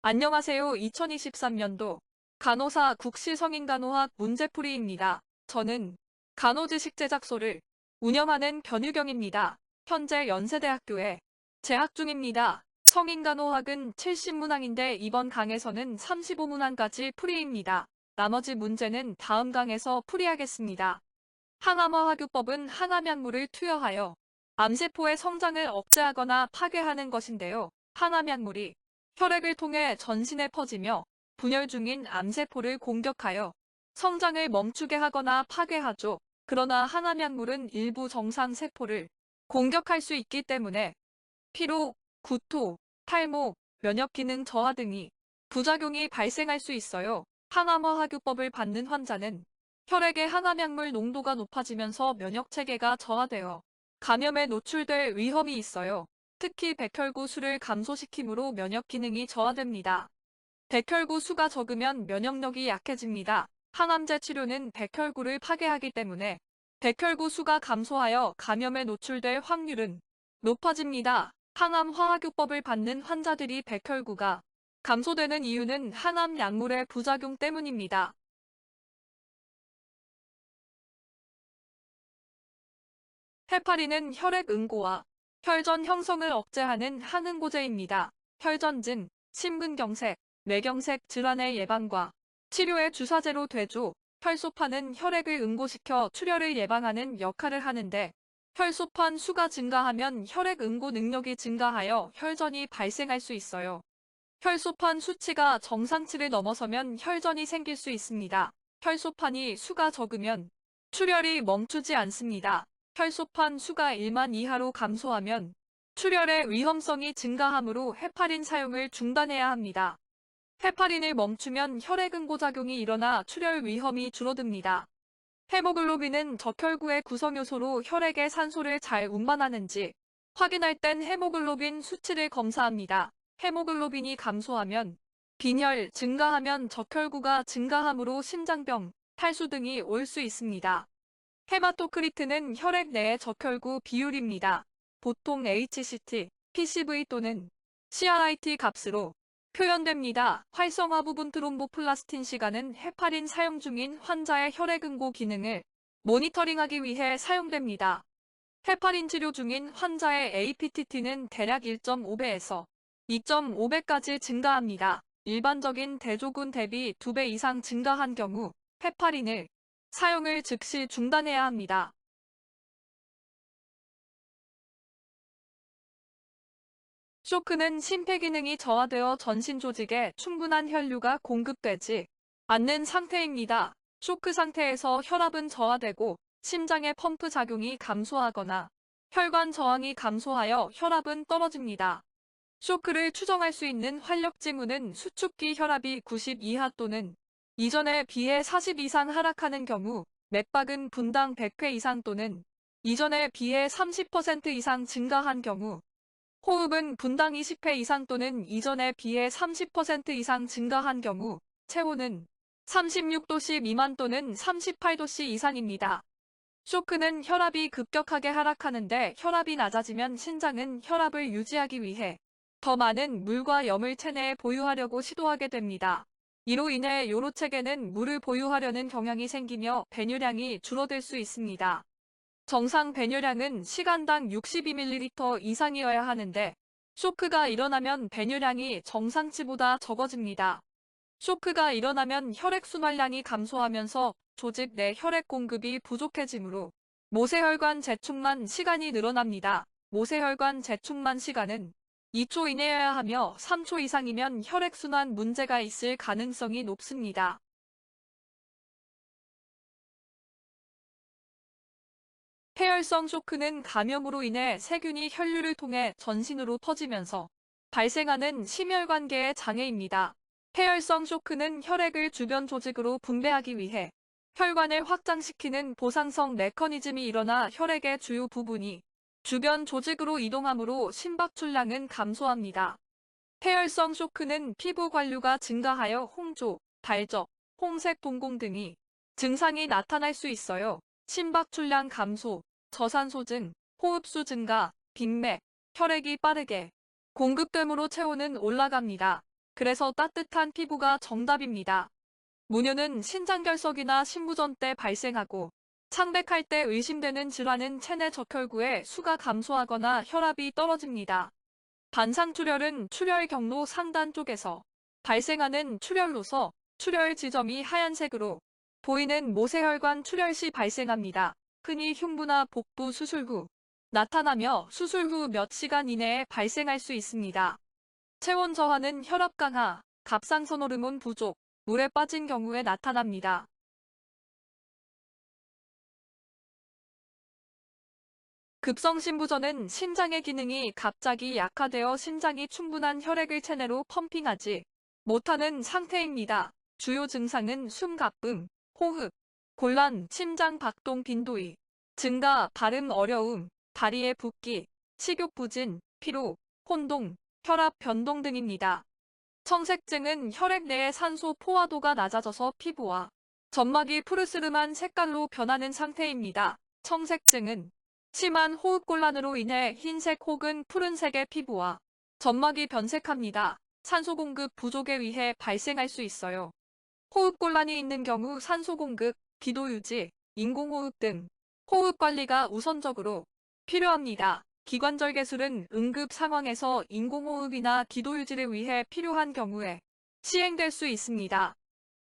안녕하세요. 2023년도 간호사 국시 성인간호학 문제풀이입니다. 저는 간호지식 제작소를 운영하는 변유경입니다. 현재 연세대학교에 재학 중입니다. 성인간호학은 70문항인데 이번 강에서는 35문항까지 풀이입니다. 나머지 문제는 다음 강에서 풀이하겠습니다. 항암어학유법은 항암약물을 투여하여 암세포의 성장을 억제하거나 파괴하는 것인데요. 항암약물이 혈액을 통해 전신에 퍼지며 분열 중인 암세포를 공격하여 성장을 멈추게 하거나 파괴하죠. 그러나 항암약물은 일부 정상세포를 공격할 수 있기 때문에 피로, 구토, 탈모, 면역기능 저하 등이 부작용이 발생할 수 있어요. 항암어학유법을 받는 환자는 혈액의 항암약물 농도가 높아지면서 면역체계가 저하되어 감염에 노출될 위험이 있어요. 특히 백혈구 수를 감소시키므로 면역 기능이 저하됩니다. 백혈구 수가 적으면 면역력이 약해집니다. 항암제 치료는 백혈구를 파괴하기 때문에 백혈구 수가 감소하여 감염에 노출될 확률은 높아집니다. 항암 화학요법을 받는 환자들이 백혈구가 감소되는 이유는 항암 약물의 부작용 때문입니다. 헤파린은 혈액 응고와 혈전 형성을 억제하는 항응고제입니다. 혈전증, 심근경색, 뇌경색 질환의 예방과 치료의 주사제로 되죠. 혈소판은 혈액을 응고시켜 출혈을 예방하는 역할을 하는데 혈소판 수가 증가하면 혈액 응고 능력이 증가하여 혈전이 발생할 수 있어요. 혈소판 수치가 정상치를 넘어서면 혈전이 생길 수 있습니다. 혈소판이 수가 적으면 출혈이 멈추지 않습니다. 혈소판 수가 1만 이하로 감소하면 출혈의 위험성이 증가하므로 헤파린 사용을 중단해야 합니다. 헤파린을 멈추면 혈액응고작용이 일어나 출혈 위험이 줄어듭니다. 헤모글로빈은 적혈구의 구성요소로 혈액에 산소를 잘 운반하는지 확인할 땐 헤모글로빈 수치를 검사합니다. 헤모글로빈이 감소하면 빈혈 증가하면 적혈구가 증가하므로 심장병, 탈수 등이 올 수 있습니다. 헤마토크리트는 혈액 내의 적혈구 비율입니다. 보통 HCT, PCV 또는 CRIT 값으로 표현됩니다. 활성화 부분 트롬보플라스틴 시간은 헤파린 사용 중인 환자의 혈액응고 기능을 모니터링하기 위해 사용됩니다. 헤파린 치료 중인 환자의 APTT는 대략 1.5배에서 2.5배까지 증가합니다. 일반적인 대조군 대비 2배 이상 증가한 경우 헤파린을 사용을 즉시 중단해야 합니다. 쇼크는 심폐기능이 저하되어 전신 조직에 충분한 혈류가 공급되지 않는 상태입니다. 쇼크 상태에서 혈압은 저하되고 심장의 펌프 작용이 감소하거나 혈관 저항이 감소하여 혈압은 떨어집니다. 쇼크를 추정할 수 있는 활력 징후는 수축기 혈압이 90 이하 또는 이전에 비해 40 이상 하락하는 경우, 맥박은 분당 100회 이상 또는 이전에 비해 30% 이상 증가한 경우, 호흡은 분당 20회 이상 또는 이전에 비해 30% 이상 증가한 경우, 체온은 36도씨 미만 또는 38도씨 이상입니다. 쇼크는 혈압이 급격하게 하락하는데 혈압이 낮아지면 신장은 혈압을 유지하기 위해 더 많은 물과 염을 체내에 보유하려고 시도하게 됩니다. 이로 인해 요로체계는 물을 보유하려는 경향이 생기며 배뇨량이 줄어들 수 있습니다. 정상 배뇨량은 시간당 62ml 이상이어야 하는데 쇼크가 일어나면 배뇨량이 정상치보다 적어집니다. 쇼크가 일어나면 혈액순환량이 감소하면서 조직 내 혈액 공급이 부족해지므로 모세혈관 재충만 시간이 늘어납니다. 모세혈관 재충만 시간은 2초 이내여야 하며 3초 이상이면 혈액순환 문제가 있을 가능성이 높습니다. 폐혈성 쇼크는 감염으로 인해 세균이 혈류를 통해 전신으로 퍼지면서 발생하는 심혈관계의 장애입니다. 폐혈성 쇼크는 혈액을 주변 조직으로 분배하기 위해 혈관을 확장시키는 보상성 메커니즘이 일어나 혈액의 주요 부분이 주변 조직으로 이동하므로 심박출량은 감소합니다. 폐혈성 쇼크는 피부 관류가 증가하여 홍조, 발적, 홍색 동공 등이 증상이 나타날 수 있어요. 심박출량 감소, 저산소증, 호흡수 증가, 빈맥, 혈액이 빠르게 공급되므로 체온은 올라갑니다. 그래서 따뜻한 피부가 정답입니다. 문효는 신장결석이나 신부전 때 발생하고 창백할 때 의심되는 질환은 체내 적혈구의 수가 감소하거나 혈압이 떨어집니다. 반상출혈은 출혈 경로 상단 쪽에서 발생하는 출혈로서 출혈 지점이 하얀색으로 보이는 모세혈관 출혈 시 발생합니다. 흔히 흉부나 복부 수술 후 나타나며 수술 후 몇 시간 이내에 발생할 수 있습니다. 체온 저하는 혈압 강화, 갑상선 호르몬 부족, 물에 빠진 경우에 나타납니다. 급성심부전은 심장의 기능이 갑자기 약화되어 심장이 충분한 혈액을 체내로 펌핑하지 못하는 상태입니다. 주요 증상은 숨가쁨, 호흡, 곤란, 심장 박동 빈도의 증가, 발음 어려움, 다리의 붓기, 식욕 부진, 피로, 혼동, 혈압 변동 등입니다. 청색증은 혈액 내의 산소 포화도가 낮아져서 피부와 점막이 푸르스름한 색깔로 변하는 상태입니다. 청색증은 심한 호흡곤란으로 인해 흰색 혹은 푸른색의 피부와 점막이 변색합니다. 산소 공급 부족에 의해 발생할 수 있어요. 호흡곤란이 있는 경우 산소 공급, 기도 유지, 인공호흡 등 호흡 관리가 우선적으로 필요합니다. 기관절 개술은 응급 상황에서 인공호흡이나 기도 유지를 위해 필요한 경우에 시행될 수 있습니다.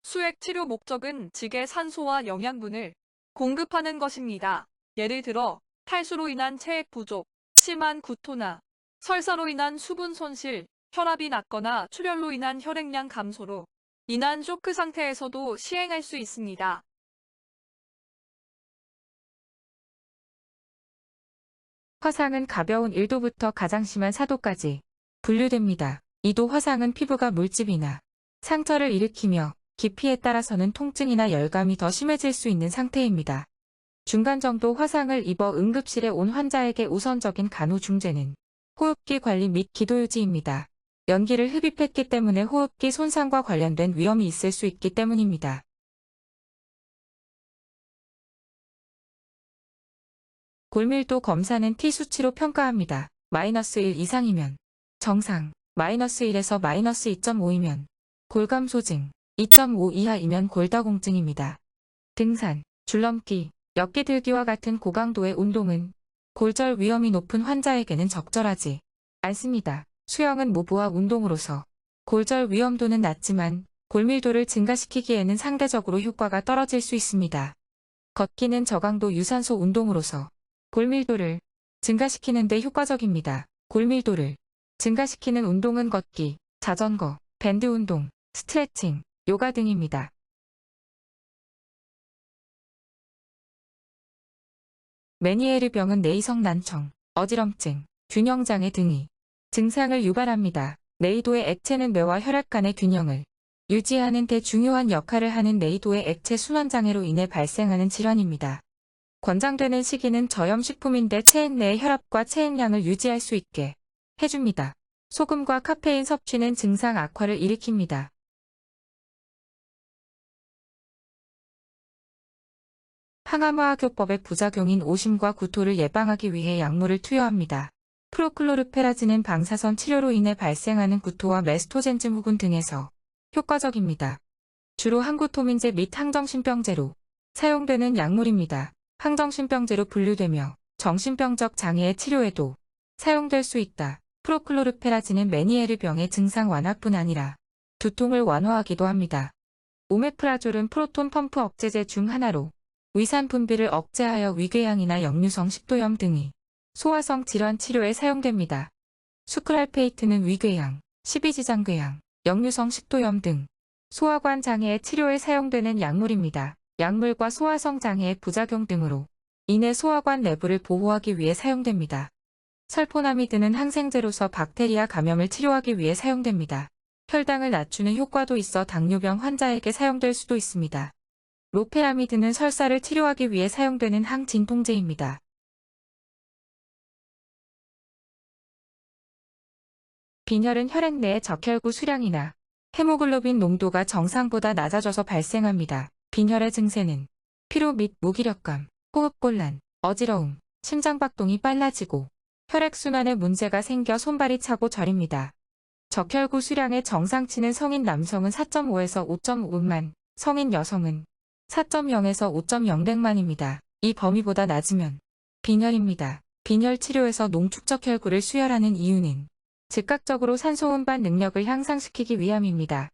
수액 치료 목적은 즉의 산소와 영양분을 공급하는 것입니다. 예를 들어 탈수로 인한 체액 부족, 심한 구토나 설사로 인한 수분 손실, 혈압이 낮거나 출혈로 인한 혈액량 감소로 인한 쇼크 상태에서도 시행할 수 있습니다. 화상은 가벼운 1도부터 가장 심한 4도까지 분류됩니다. 2도 화상은 피부가 물집이나 상처를 일으키며 깊이에 따라서는 통증이나 열감이 더 심해질 수 있는 상태입니다. 중간 정도 화상을 입어 응급실에 온 환자에게 우선적인 간호 중재는 호흡기 관리 및 기도 유지입니다. 연기를 흡입했기 때문에 호흡기 손상과 관련된 위험이 있을 수 있기 때문입니다. 골밀도 검사는 T 수치로 평가합니다. -1 이상이면 정상, -1에서 -2.5이면 골감 소증, 2.5 이하이면 골다공증입니다. 등산, 줄넘기, 역기 들기와 같은 고강도의 운동은 골절 위험이 높은 환자에게는 적절하지 않습니다. 수영은 무부하 운동으로서 골절 위험도는 낮지만 골밀도를 증가시키기에는 상대적으로 효과가 떨어질 수 있습니다. 걷기는 저강도 유산소 운동으로서 골밀도를 증가시키는 데 효과적입니다. 골밀도를 증가시키는 운동은 걷기, 자전거, 밴드 운동, 스트레칭, 요가 등입니다. 메니에르병은 내이성 난청, 어지럼증, 균형장애 등의 증상을 유발합니다. 내이도의 액체는 뇌와 혈액 간의 균형을 유지하는 데 중요한 역할을 하는 내이도의 액체 순환장애로 인해 발생하는 질환입니다. 권장되는 시기는 저염식품인데 체액 내의 혈압과 체액량을 유지할 수 있게 해줍니다. 소금과 카페인 섭취는 증상 악화를 일으킵니다. 항암화학요법의 부작용인 오심과 구토를 예방하기 위해 약물을 투여합니다. 프로클로르페라진은 방사선 치료로 인해 발생하는 구토와 메스토젠즘 후군 등에서 효과적입니다. 주로 항구토민제 및 항정신병제로 사용되는 약물입니다. 항정신병제로 분류되며 정신병적 장애의 치료에도 사용될 수 있다. 프로클로르페라진은 메니에르병의 증상 완화뿐 아니라 두통을 완화하기도 합니다. 오메프라졸은 프로톤 펌프 억제제 중 하나로 위산 분비를 억제하여 위궤양이나 역류성 식도염 등의 소화성 질환 치료에 사용됩니다. 수크랄페이트는 위궤양, 십이지장궤양, 역류성 식도염 등 소화관 장애의 치료에 사용되는 약물입니다. 약물과 소화성 장애의 부작용 등으로 인해 소화관 내부를 보호하기 위해 사용됩니다. 설포나미드는 항생제로서 박테리아 감염을 치료하기 위해 사용됩니다. 혈당을 낮추는 효과도 있어 당뇨병 환자에게 사용될 수도 있습니다. 로페라미드는 설사를 치료하기 위해 사용되는 항진통제입니다. 빈혈은 혈액 내의 적혈구 수량이나 헤모글로빈 농도가 정상보다 낮아져서 발생합니다. 빈혈의 증세는 피로 및 무기력감, 호흡곤란, 어지러움, 심장박동이 빨라지고 혈액순환에 문제가 생겨 손발이 차고 저립니다. 적혈구 수량의 정상치는 성인 남성은 4.5에서 5.5만, 성인 여성은 4.0에서 5.0백만입니다. 이 범위보다 낮으면 빈혈입니다. 빈혈 치료에서 농축적 혈구를 수혈하는 이유는 즉각적으로 산소 운반 능력을 향상시키기 위함입니다.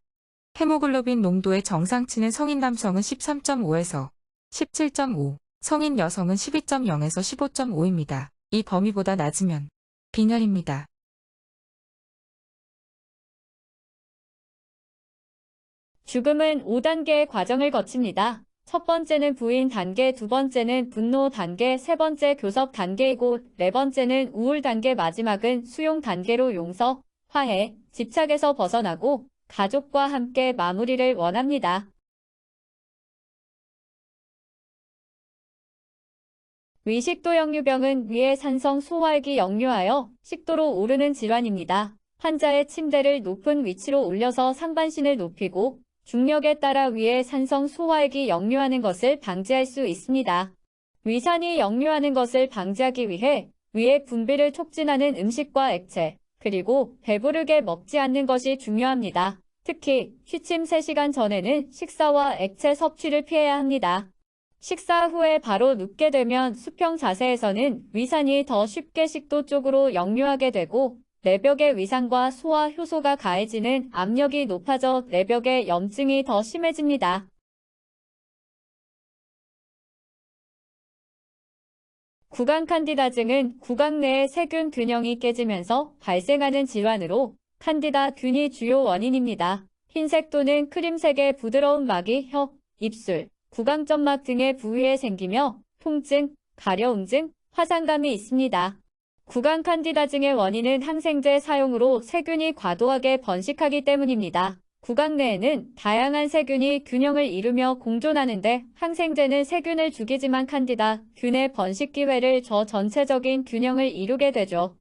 헤모글로빈 농도의 정상치는 성인 남성은 13.5에서 17.5, 성인 여성은 12.0에서 15.5입니다. 이 범위보다 낮으면 빈혈입니다. 죽음은 5단계의 과정을 거칩니다. 첫 번째는 부인 단계, 두 번째는 분노 단계, 세 번째 교섭 단계이고 네 번째는 우울 단계, 마지막은 수용 단계로 용서, 화해, 집착에서 벗어나고 가족과 함께 마무리를 원합니다. 위식도 역류병은 위의 산성 소화액이 역류하여 식도로 오르는 질환입니다. 환자의 침대를 높은 위치로 올려서 상반신을 높이고 중력에 따라 위의 산성 소화액이 역류하는 것을 방지할 수 있습니다. 위산이 역류하는 것을 방지하기 위해 위액 분비를 촉진하는 음식과 액체, 그리고 배부르게 먹지 않는 것이 중요합니다. 특히 취침 3시간 전에는 식사와 액체 섭취를 피해야 합니다. 식사 후에 바로 눕게 되면 수평 자세에서는 위산이 더 쉽게 식도 쪽으로 역류하게 되고 내벽의 위산과 소화 효소가 가해지는 압력이 높아져 내벽의 염증이 더 심해집니다. 구강 칸디다증은 구강 내의 세균 균형이 깨지면서 발생하는 질환으로 칸디다균이 주요 원인입니다. 흰색 또는 크림색의 부드러운 막이 혀, 입술, 구강점막 등의 부위에 생기며 통증, 가려움증, 화상감이 있습니다. 구강 칸디다증의 원인은 항생제 사용으로 세균이 과도하게 번식하기 때문입니다. 구강 내에는 다양한 세균이 균형을 이루며 공존하는데 항생제는 세균을 죽이지만 칸디다균의 번식 기회를 줘 전체적인 균형을 이루게 되죠.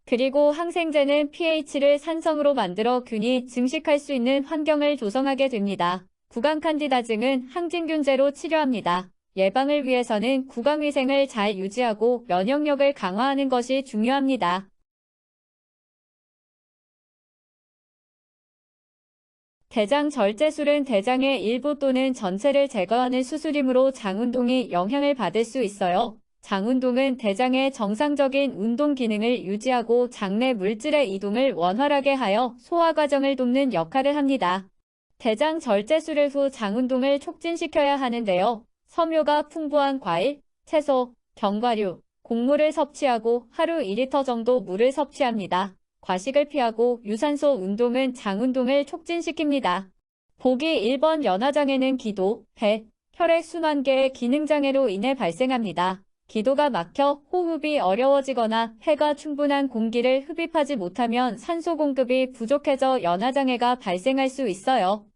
그리고 항생제는 pH를 산성으로 만들어 균이 증식할 수 있는 환경을 조성하게 됩니다. 구강 칸디다증은 항진균제로 치료합니다. 예방을 위해서는 구강위생을 잘 유지하고 면역력을 강화하는 것이 중요합니다. 대장 절제술은 대장의 일부 또는 전체를 제거하는 수술이므로 장운동이 영향을 받을 수 있어요. 장운동은 대장의 정상적인 운동 기능을 유지하고 장내 물질의 이동을 원활하게 하여 소화 과정을 돕는 역할을 합니다. 대장 절제술을 후 장운동을 촉진시켜야 하는데요. 섬유가 풍부한 과일, 채소, 견과류, 곡물을 섭취하고 하루 2리터 정도 물을 섭취합니다. 과식을 피하고 유산소 운동은 장운동을 促진시킵니다. 보기 1번 연화장애는 기도, 배, 혈액순환계의 기능장애로 인해 발생합니다. 기도가 막혀 호흡이 어려워지거나 폐가 충분한 공기를 흡입하지 못하면 산소 공급이 부족해져 연화장애가 발생할 수 있어요.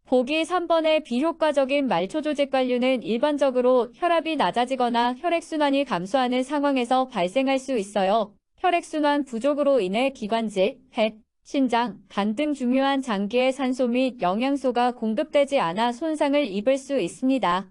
보기 3번의 비효과적인 말초조직관류는 일반적으로 혈압이 낮아지거나 혈액순환이 감소하는 상황에서 발생할 수 있어요. 혈액순환 부족으로 인해 기관지, 폐, 신장, 간 등 중요한 장기에 산소 및 영양소가 공급되지 않아 손상을 입을 수 있습니다.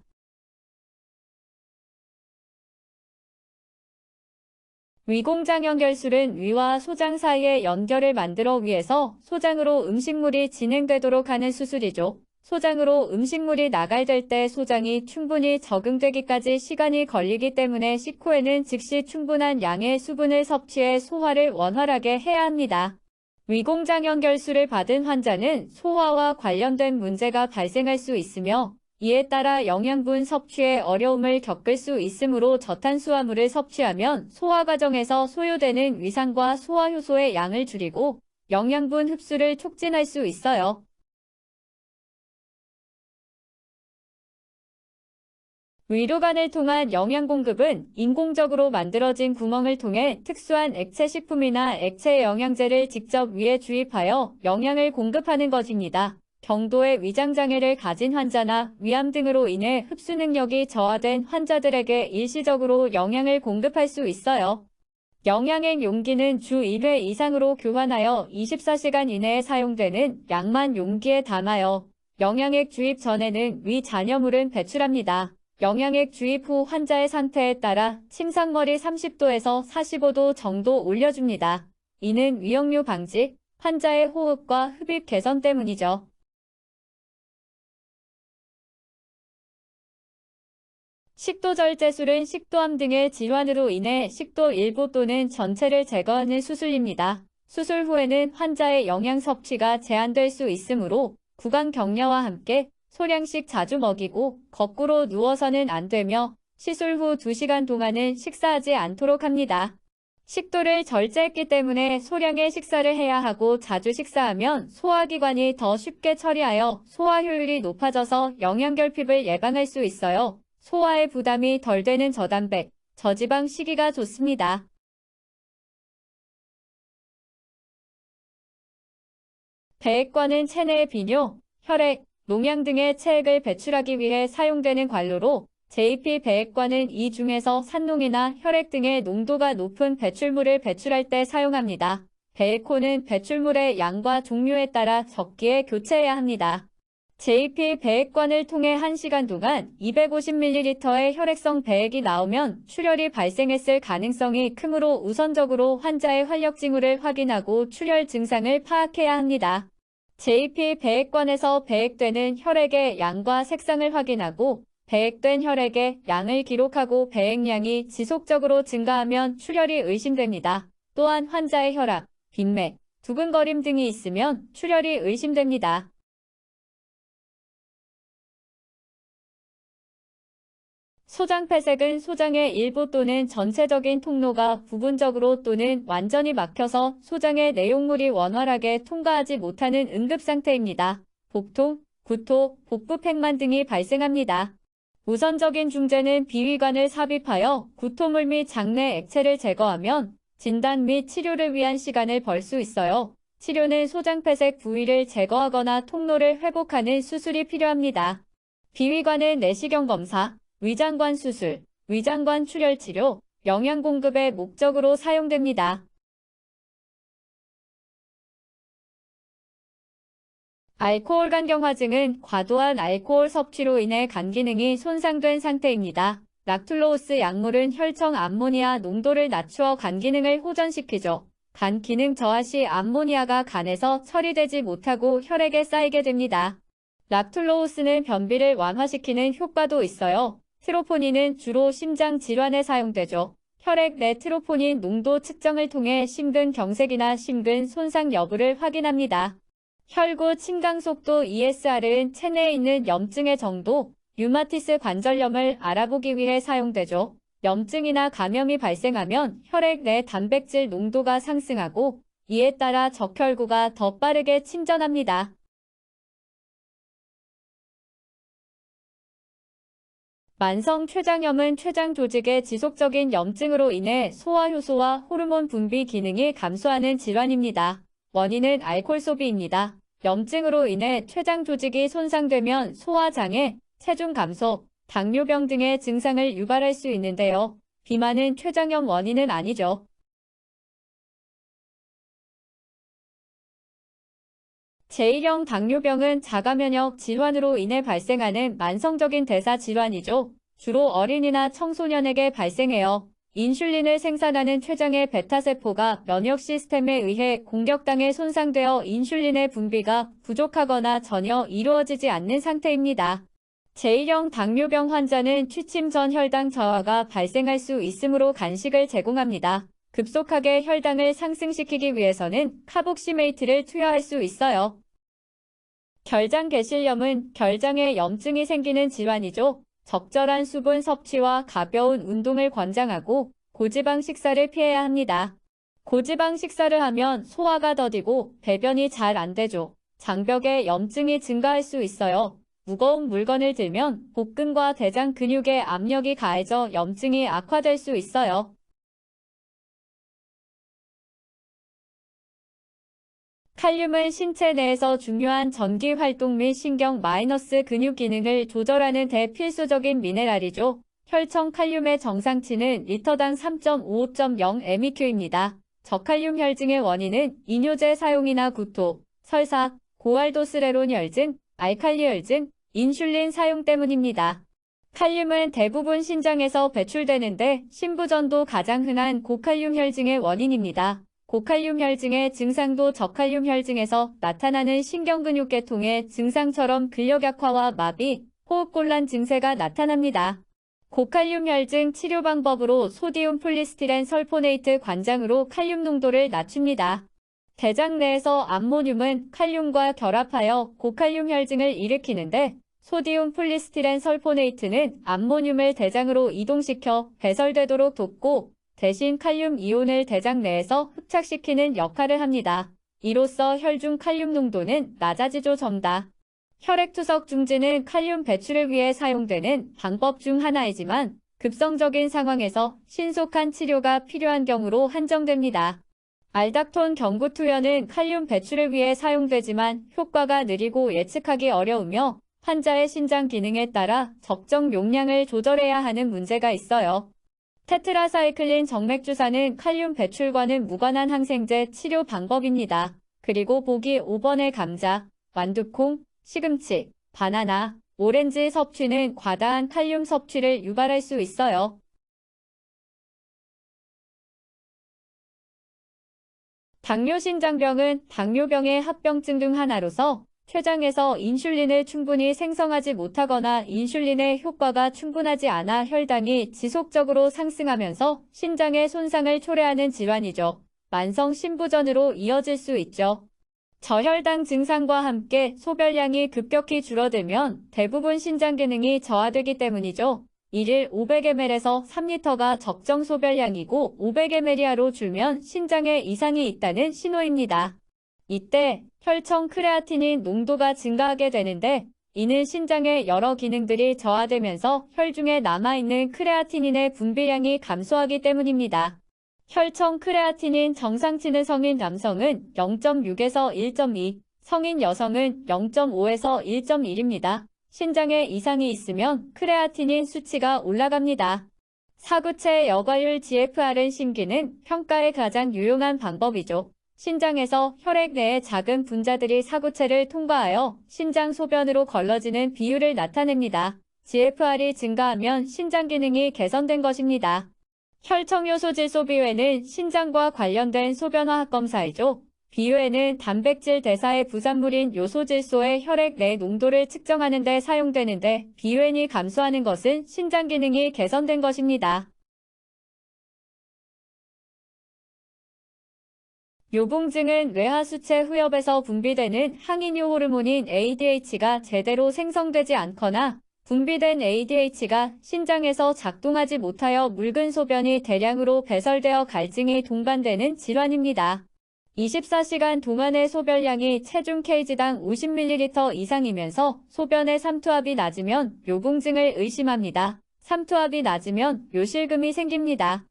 위공장 연결술은 위와 소장 사이의 연결을 만들어 위에서 소장으로 음식물이 진행되도록 하는 수술이죠. 소장으로 음식물이 나갈될 때 소장이 충분히 적응되기까지 시간이 걸리기 때문에 식후에는 즉시 충분한 양의 수분을 섭취해 소화를 원활하게 해야 합니다. 위공장 연결술을 받은 환자는 소화와 관련된 문제가 발생할 수 있으며 이에 따라 영양분 섭취에 어려움을 겪을 수 있으므로 저탄수화물을 섭취하면 소화 과정에서 소요되는 위산과 소화효소의 양을 줄이고 영양분 흡수를 촉진할 수 있어요. 위로관을 통한 영양 공급은 인공적으로 만들어진 구멍을 통해 특수한 액체 식품이나 액체 영양제를 직접 위에 주입하여 영양을 공급하는 것입니다. 경도의 위장장애를 가진 환자나 위암 등으로 인해 흡수 능력이 저하된 환자들에게 일시적으로 영양을 공급할 수 있어요. 영양액 용기는 주 1회 이상으로 교환하여 24시간 이내에 사용되는 양만 용기에 담아요. 영양액 주입 전에는 위 잔여물은 배출합니다. 영양액 주입 후 환자의 상태에 따라 침상머리 30도에서 45도 정도 올려줍니다. 이는 위역류 방지, 환자의 호흡과 흡입 개선 때문이죠. 식도절제술은 식도암 등의 질환으로 인해 식도 일부 또는 전체를 제거하는 수술입니다. 수술 후에는 환자의 영양 섭취가 제한될 수 있으므로 구강 격려와 함께 소량씩 자주 먹이고 거꾸로 누워서는 안 되며 시술 후 2시간 동안은 식사하지 않도록 합니다. 식도를 절제했기 때문에 소량의 식사를 해야 하고 자주 식사하면 소화기관이 더 쉽게 처리하여 소화 효율이 높아져서 영양결핍을 예방할 수 있어요. 소화에 부담이 덜 되는 저단백, 저지방 식이가 좋습니다. 배액관은 체내의 비뇨, 혈액, 농양 등의 체액을 배출하기 위해 사용되는 관로로 JP 배액관은 이 중에서 산농이나 혈액 등의 농도가 높은 배출물을 배출할 때 사용합니다. 배액호는 배출물의 양과 종류에 따라 적기에 교체해야 합니다. JP 배액관을 통해 1시간 동안 250ml의 혈액성 배액이 나오면 출혈이 발생했을 가능성이 크므로 우선적으로 환자의 활력 징후를 확인하고 출혈 증상을 파악해야 합니다. JP 배액관에서 배액되는 혈액의 양과 색상을 확인하고 배액된 혈액의 양을 기록하고 배액량이 지속적으로 증가하면 출혈이 의심됩니다. 또한 환자의 혈압, 빈맥, 두근거림 등이 있으면 출혈이 의심됩니다. 소장폐색은 소장의 일부 또는 전체적인 통로가 부분적으로 또는 완전히 막혀서 소장의 내용물이 원활하게 통과하지 못하는 응급상태입니다. 복통, 구토, 복부팽만 등이 발생합니다. 우선적인 중재는 비위관을 삽입하여 구토물 및 장내 액체를 제거하면 진단 및 치료를 위한 시간을 벌 수 있어요. 치료는 소장폐색 부위를 제거하거나 통로를 회복하는 수술이 필요합니다. 비위관은 내시경 검사, 위장관 수술, 위장관 출혈 치료, 영양 공급의 목적으로 사용됩니다. 알코올 간경화증은 과도한 알코올 섭취로 인해 간 기능이 손상된 상태입니다. 락툴로스 약물은 혈청 암모니아 농도를 낮추어 간 기능을 호전시키죠. 간 기능 저하 시 암모니아가 간에서 처리되지 못하고 혈액에 쌓이게 됩니다. 락툴로스는 변비를 완화시키는 효과도 있어요. 트로포닌은 주로 심장 질환에 사용되죠. 혈액 내 트로포닌 농도 측정을 통해 심근 경색이나 심근 손상 여부를 확인합니다. 혈구 침강 속도 ESR은 체내에 있는 염증의 정도, 류마티스 관절염을 알아보기 위해 사용되죠. 염증이나 감염이 발생하면 혈액 내 단백질 농도가 상승하고 이에 따라 적혈구가 더 빠르게 침전합니다. 만성 췌장염은 췌장 조직의 지속적인 염증으로 인해 소화효소와 호르몬 분비 기능이 감소하는 질환입니다. 원인은 알코올 소비입니다. 염증으로 인해 췌장 조직이 손상되면 소화장애, 체중 감소, 당뇨병 등의 증상을 유발할 수 있는데요. 비만은 췌장염 원인은 아니죠. 제1형 당뇨병은 자가면역 질환으로 인해 발생하는 만성적인 대사 질환이죠. 주로 어린이나 청소년에게 발생해요. 인슐린을 생산하는 췌장의 베타세포가 면역 시스템에 의해 공격당해 손상되어 인슐린의 분비가 부족하거나 전혀 이루어지지 않는 상태입니다. 제1형 당뇨병 환자는 취침 전 혈당 저하가 발생할 수 있으므로 간식을 제공합니다. 급속하게 혈당을 상승시키기 위해서는 카복시메이트를 투여할 수 있어요. 결장개실염은 결장에 염증이 생기는 질환이죠. 적절한 수분 섭취와 가벼운 운동을 권장하고 고지방 식사를 피해야 합니다. 고지방 식사를 하면 소화가 더디고 배변이 잘 안 되죠. 장벽에 염증이 증가할 수 있어요. 무거운 물건을 들면 복근과 대장 근육에 압력이 가해져 염증이 악화될 수 있어요. 칼륨은 신체 내에서 중요한 전기 활동 및 신경 마이너스 근육 기능을 조절하는 대필수적인 미네랄이죠. 혈청 칼륨의 정상치는 리터당 3.55.0 MEQ입니다. 저칼륨 혈증의 원인은 이뇨제 사용이나 구토, 설사, 고알도스레론 혈증, 알칼리 혈증, 인슐린 사용 때문입니다. 칼륨은 대부분 신장에서 배출되는데 신부전도 가장 흔한 고칼륨 혈증의 원인입니다. 고칼륨 혈증의 증상도 저칼륨 혈증에서 나타나는 신경근육계통의 증상처럼 근력 약화와 마비, 호흡곤란 증세가 나타납니다. 고칼륨 혈증 치료 방법으로 소디움 폴리스티렌 설포네이트 관장으로 칼륨 농도를 낮춥니다. 대장 내에서 암모늄은 칼륨과 결합하여 고칼륨 혈증을 일으키는데 소디움 폴리스티렌 설포네이트는 암모늄을 대장으로 이동시켜 배설되도록 돕고 대신 칼륨 이온을 대장 내에서 흡착시키는 역할을 합니다. 이로써 혈중 칼륨 농도는 낮아지죠. 점다. 혈액투석 중지는 칼륨 배출을 위해 사용되는 방법 중 하나이지만 급성적인 상황에서 신속한 치료가 필요한 경우로 한정됩니다. 알닥톤 경구투여는 칼륨 배출을 위해 사용되지만 효과가 느리고 예측하기 어려우며 환자의 신장 기능에 따라 적정 용량을 조절해야 하는 문제가 있어요. 테트라사이클린 정맥주사는 칼륨 배출과는 무관한 항생제 치료 방법입니다. 그리고 보기 5번의 감자, 완두콩, 시금치, 바나나, 오렌지 섭취는 과다한 칼륨 섭취를 유발할 수 있어요. 당뇨신장병은 당뇨병의 합병증 중 하나로서 췌장에서 인슐린을 충분히 생성하지 못하거나 인슐린의 효과가 충분하지 않아 혈당이 지속적으로 상승하면서 신장의 손상을 초래하는 질환이죠. 만성 신부전으로 이어질 수 있죠. 저혈당 증상과 함께 소변량이 급격히 줄어들면 대부분 신장 기능이 저하되기 때문이죠. 1일 500ml에서 3리터가 적정 소변량이고 500ml 이하로 줄면 신장에 이상이 있다는 신호입니다. 이때 혈청 크레아티닌 농도가 증가하게 되는데 이는 신장의 여러 기능들이 저하되면서 혈중에 남아있는 크레아티닌의 분비량이 감소하기 때문입니다. 혈청 크레아티닌 정상치는 성인 남성은 0.6에서 1.2, 성인 여성은 0.5에서 1.1입니다. 신장에 이상이 있으면 크레아티닌 수치가 올라갑니다. 사구체 여과율 GFR은 심기능 평가의 가장 유용한 방법이죠. 신장에서 혈액 내의 작은 분자들이 사구체를 통과하여 신장 소변으로 걸러지는 비율을 나타냅니다. GFR이 증가하면 신장 기능이 개선된 것입니다. 혈청요소질소 비회는 신장과 관련된 소변화학 검사이죠. 비회는 단백질 대사의 부산물인 요소질소의 혈액 내 농도를 측정하는 데 사용되는데 비회이 감소하는 것은 신장 기능이 개선된 것입니다. 요봉증은 뇌하수체 후엽에서 분비되는 항이뇨 호르몬인 ADH가 제대로 생성되지 않거나 분비된 ADH가 신장에서 작동하지 못하여 묽은 소변이 대량으로 배설되어 갈증이 동반되는 질환입니다. 24시간 동안의 소변량이 체중 kg당 50ml 이상이면서 소변의 삼투압이 낮으면 요봉증을 의심합니다. 삼투압이 낮으면 요실금이 생깁니다.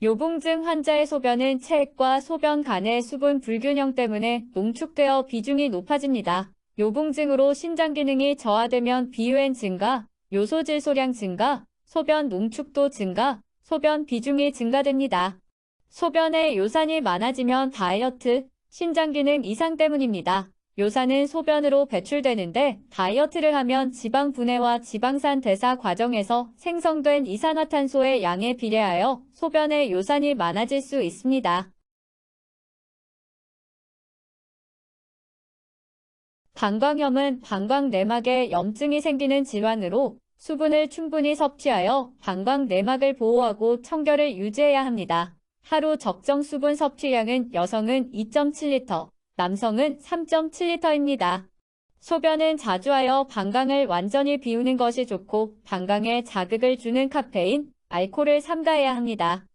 요봉증 환자의 소변은 체액과 소변 간의 수분 불균형 때문에 농축되어 비중이 높아집니다. 요봉증으로 신장 기능이 저하되면 비유엔 증가, 요소질소량 증가, 소변 농축도 증가, 소변 비중이 증가됩니다. 소변에 요산이 많아지면 다이어트, 신장 기능 이상 때문입니다. 요산은 소변으로 배출되는데 다이어트를 하면 지방 분해와 지방산 대사 과정에서 생성된 이산화탄소의 양에 비례하여 소변에 요산이 많아질 수 있습니다. 방광염은 방광 내막에 염증이 생기는 질환으로 수분을 충분히 섭취하여 방광 내막을 보호하고 청결을 유지해야 합니다. 하루 적정 수분 섭취량은 여성은 2.7리터, 남성은 3.7리터입니다. 소변은 자주 하여 방광을 완전히 비우는 것이 좋고 방광에 자극을 주는 카페인, 알코올을 삼가해야 합니다.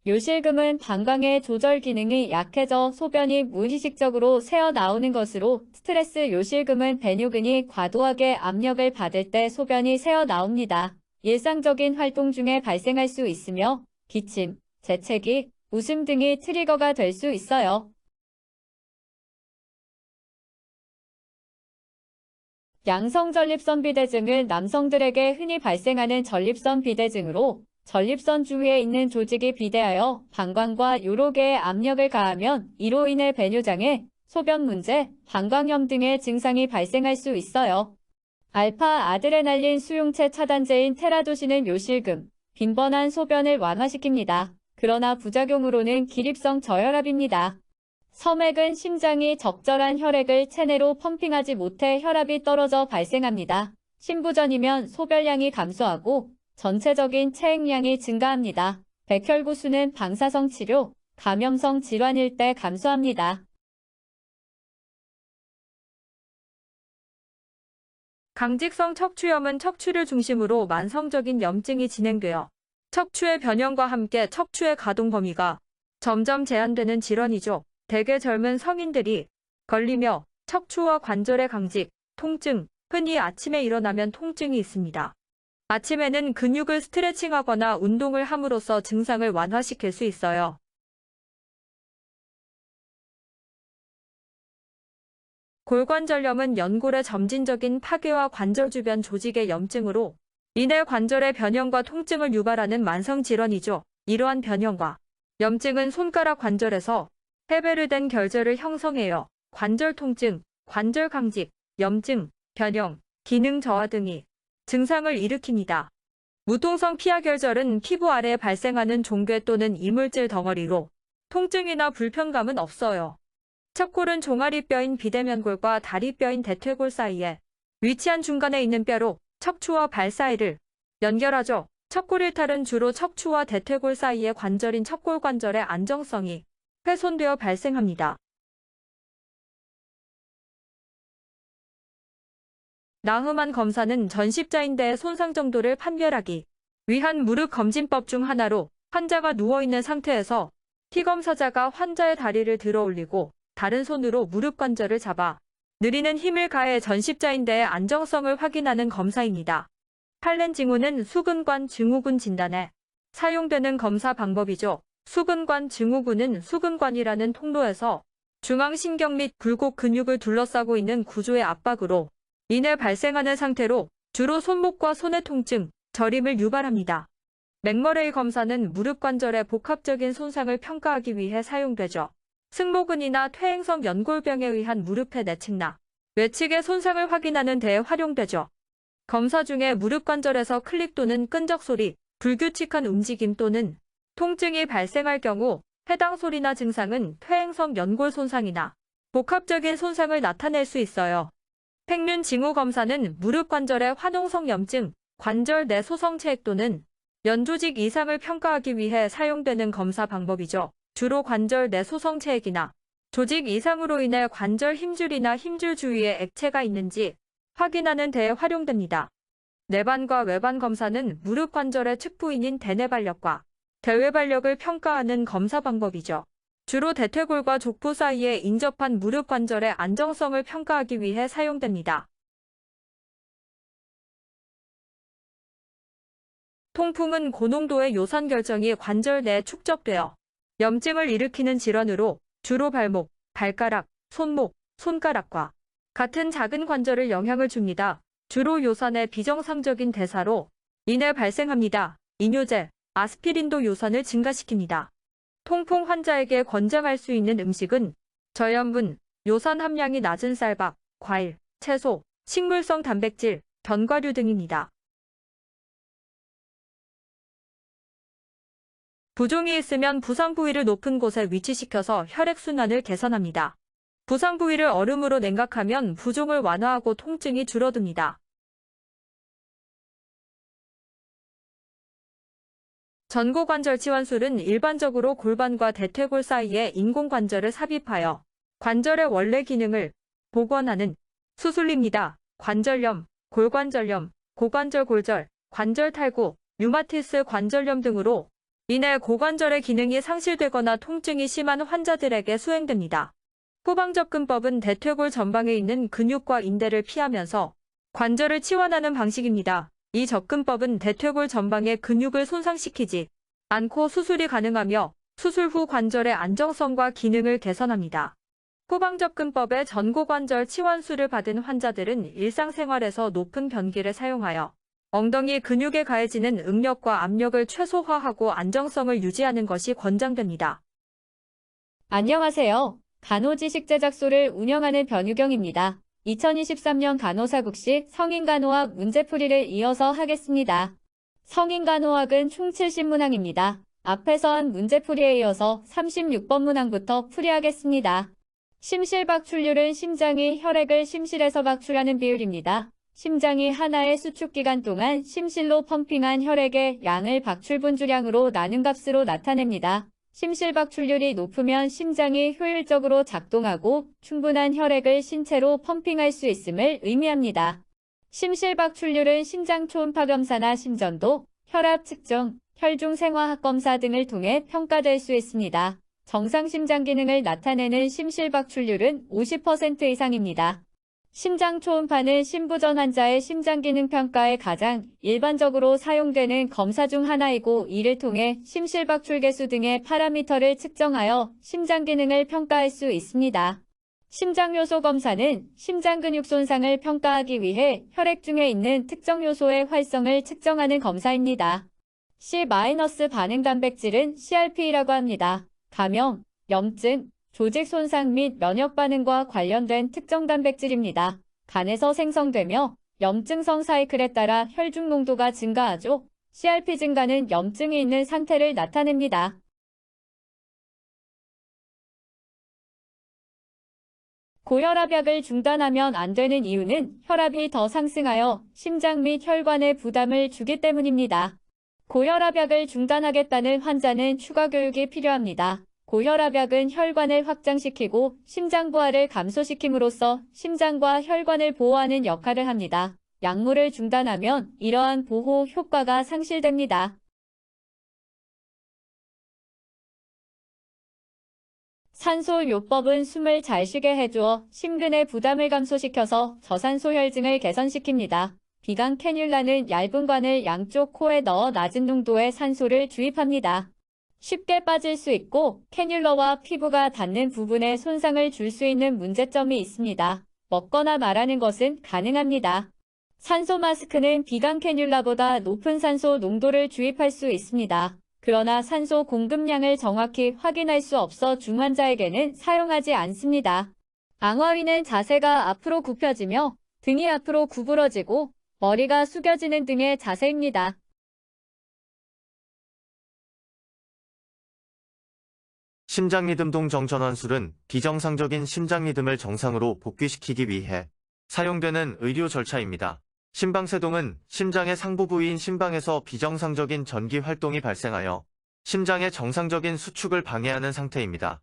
요실금은 방광의 조절 기능이 약해져 소변이 무의식적으로 새어 나오는 것으로 스트레스 요실금은 배뇨근이 과도하게 압력을 받을 때 소변이 새어 나옵니다. 일상적인 활동 중에 발생할 수 있으며 기침, 재채기, 웃음 등이 트리거가 될 수 있어요. 양성 전립선 비대증은 남성들에게 흔히 발생하는 전립선 비대증으로 전립선 주위에 있는 조직이 비대하여 방광과 요로계에 압력을 가하면 이로 인해 배뇨장애, 소변 문제, 방광염 등의 증상이 발생할 수 있어요. 알파 아드레날린 수용체 차단제인 테라도신은 요실금, 빈번한 소변을 완화시킵니다. 그러나 부작용으로는 기립성 저혈압입니다. 섬액은 심장이 적절한 혈액을 체내로 펌핑하지 못해 혈압이 떨어져 발생합니다. 심부전이면 소변량이 감소하고 전체적인 체액량이 증가합니다. 백혈구수는 방사성 치료, 감염성 질환일 때 감소합니다. 강직성 척추염은 척추를 중심으로 만성적인 염증이 진행되어 척추의 변형과 함께 척추의 가동 범위가 점점 제한되는 질환이죠. 대개 젊은 성인들이 걸리며 척추와 관절의 강직, 통증, 흔히 아침에 일어나면 통증이 있습니다. 아침에는 근육을 스트레칭하거나 운동을 함으로써 증상을 완화시킬 수 있어요. 골관절염은 연골의 점진적인 파괴와 관절 주변 조직의 염증으로 인해 관절의 변형과 통증을 유발하는 만성 질환이죠. 이러한 변형과 염증은 손가락 관절에서 해배르된 결절을 형성해요. 관절 통증, 관절 강직, 염증, 변형, 기능 저하 등이 증상을 일으킵니다. 무통성 피하결절은 피부 아래에 발생하는 종괴 또는 이물질 덩어리로 통증이나 불편감은 없어요. 척골은 종아리뼈인 비대면골과 다리뼈인 대퇴골 사이에 위치한 중간에 있는 뼈로 척추와 발 사이를 연결하죠. 척골 일탈은 주로 척추와 대퇴골 사이의 관절인 척골관절의 안정성이 훼손되어 발생합니다. 나흠한 검사는 전십자인대의 손상 정도를 판별하기 위한 무릎 검진법 중 하나로 환자가 누워있는 상태에서 T검사자가 환자의 다리를 들어 올리고 다른 손으로 무릎 관절을 잡아 느리는 힘을 가해 전십자인대의 안정성을 확인하는 검사입니다. 팔렌 징후는 수근관 증후군 진단에 사용되는 검사 방법이죠. 수근관 증후군은 수근관이라는 통로에서 중앙신경 및 굴곡 근육을 둘러싸고 있는 구조의 압박으로 인해 발생하는 상태로 주로 손목과 손의 통증, 저림을 유발합니다. 맥머레이 검사는 무릎 관절의 복합적인 손상을 평가하기 위해 사용되죠. 승모근이나 퇴행성 연골병에 의한 무릎의 내측나 외측의 손상을 확인하는 데에 활용되죠. 검사 중에 무릎 관절에서 클릭 또는 끈적 소리, 불규칙한 움직임 또는 통증이 발생할 경우 해당 소리나 증상은 퇴행성 연골 손상이나 복합적인 손상을 나타낼 수 있어요. 팽륜 징후 검사는 무릎 관절의 화농성 염증, 관절 내 소성체액 또는 연조직 이상을 평가하기 위해 사용되는 검사 방법이죠. 주로 관절 내 소성체액이나 조직 이상으로 인해 관절 힘줄이나 힘줄 주위에 액체가 있는지 확인하는 데에 활용됩니다. 내반과 외반 검사는 무릎 관절의 측부인인 대내발력과 대외발력을 평가하는 검사 방법이죠. 주로 대퇴골과 족부 사이에 인접한 무릎 관절의 안정성을 평가하기 위해 사용됩니다. 통풍은 고농도의 요산 결정이 관절 내에 축적되어 염증을 일으키는 질환으로 주로 발목, 발가락, 손목, 손가락과 같은 작은 관절을 영향을 줍니다. 주로 요산의 비정상적인 대사로 인해 발생합니다. 이뇨제, 아스피린도 요산을 증가시킵니다. 통풍 환자에게 권장할 수 있는 음식은 저염분, 요산 함량이 낮은 쌀밥, 과일, 채소, 식물성 단백질, 견과류 등입니다. 부종이 있으면 부상 부위를 높은 곳에 위치시켜서 혈액순환을 개선합니다. 부상 부위를 얼음으로 냉각하면 부종을 완화하고 통증이 줄어듭니다. 전고관절 치환술은 일반적으로 골반과 대퇴골 사이에 인공관절을 삽입하여 관절의 원래 기능을 복원하는 수술입니다. 관절염, 골관절염, 고관절 골절, 관절 탈구, 류마티스 관절염 등으로 인해 고관절의 기능이 상실되거나 통증이 심한 환자들에게 수행됩니다. 후방접근법은 대퇴골 전방에 있는 근육과 인대를 피하면서 관절을 치환하는 방식입니다. 이 접근법은 대퇴골 전방의 근육을 손상시키지 않고 수술이 가능하며 수술 후 관절의 안정성과 기능을 개선합니다. 후방접근법의 전고관절 치환술을 받은 환자들은 일상생활에서 높은 변기를 사용하여 엉덩이 근육에 가해지는 응력과 압력을 최소화하고 안정성을 유지하는 것이 권장됩니다. 안녕하세요. 간호지식 제작소를 운영하는 변유경입니다. 2023년 간호사국시 성인간호학 문제풀이를 이어서 하겠습니다. 성인간호학은 총 70문항입니다. 앞에서 한 문제풀이에 이어서 36번 문항부터 풀이하겠습니다. 심실박출률은 심장이 혈액을 심실에서 박출하는 비율입니다. 심장이 하나의 수축기간 동안 심실로 펌핑한 혈액의 양을 박출 분주량으로 나눈 값으로 나타냅니다. 심실박출률이 높으면 심장이 효율적으로 작동하고 충분한 혈액을 신체로 펌핑할 수 있음을 의미합니다. 심실박출률은 심장 초음파 검사나 심전도, 혈압 측정, 혈중 생화학 검사 등을 통해 평가될 수 있습니다. 정상 심장 기능을 나타내는 심실박출률은 50% 이상입니다. 심장 초음파는 심부전 환자의 심장 기능 평가에 가장 일반적으로 사용되는 검사 중 하나이고, 이를 통해 심실박출 개수 등의 파라미터를 측정하여 심장 기능을 평가할 수 있습니다. 심장 요소 검사는 심장 근육 손상을 평가하기 위해 혈액 중에 있는 특정 요소의 활성을 측정하는 검사입니다. C- 반응 단백질은 CRP라고 합니다. 감염, 염증, 조직 손상 및 면역 반응과 관련된 특정 단백질입니다. 간에서 생성되며 염증성 사이클에 따라 혈중 농도가 증가하죠. CRP 증가는 염증이 있는 상태를 나타냅니다. 고혈압약을 중단하면 안 되는 이유는 혈압이 더 상승하여 심장 및 혈관에 부담을 주기 때문입니다. 고혈압약을 중단하겠다는 환자는 추가 교육이 필요합니다. 고혈압약은 혈관을 확장시키고 심장 부하를 감소시킴으로써 심장과 혈관을 보호하는 역할을 합니다. 약물을 중단하면 이러한 보호 효과가 상실됩니다. 산소요법은 숨을 잘 쉬게 해주어 심근의 부담을 감소시켜서 저산소 혈증을 개선시킵니다. 비강 캐뉼라는 얇은 관을 양쪽 코에 넣어 낮은 농도의 산소를 주입합니다. 쉽게 빠질 수 있고 캐뉼러와 피부가 닿는 부분에 손상을 줄 수 있는 문제점이 있습니다. 먹거나 말하는 것은 가능합니다. 산소 마스크는 비강 캐뉼라보다 높은 산소 농도를 주입할 수 있습니다. 그러나 산소 공급량을 정확히 확인할 수 없어 중환자에게는 사용하지 않습니다. 앙화위는 자세가 앞으로 굽혀지며 등이 앞으로 구부러지고 머리가 숙여지는 등의 자세입니다. 심장리듬동 정전환술은 비정상적인 심장리듬을 정상으로 복귀시키기 위해 사용되는 의료 절차입니다. 심방세동은 심장의 상부 부위인 심방에서 비정상적인 전기 활동이 발생하여 심장의 정상적인 수축을 방해하는 상태입니다.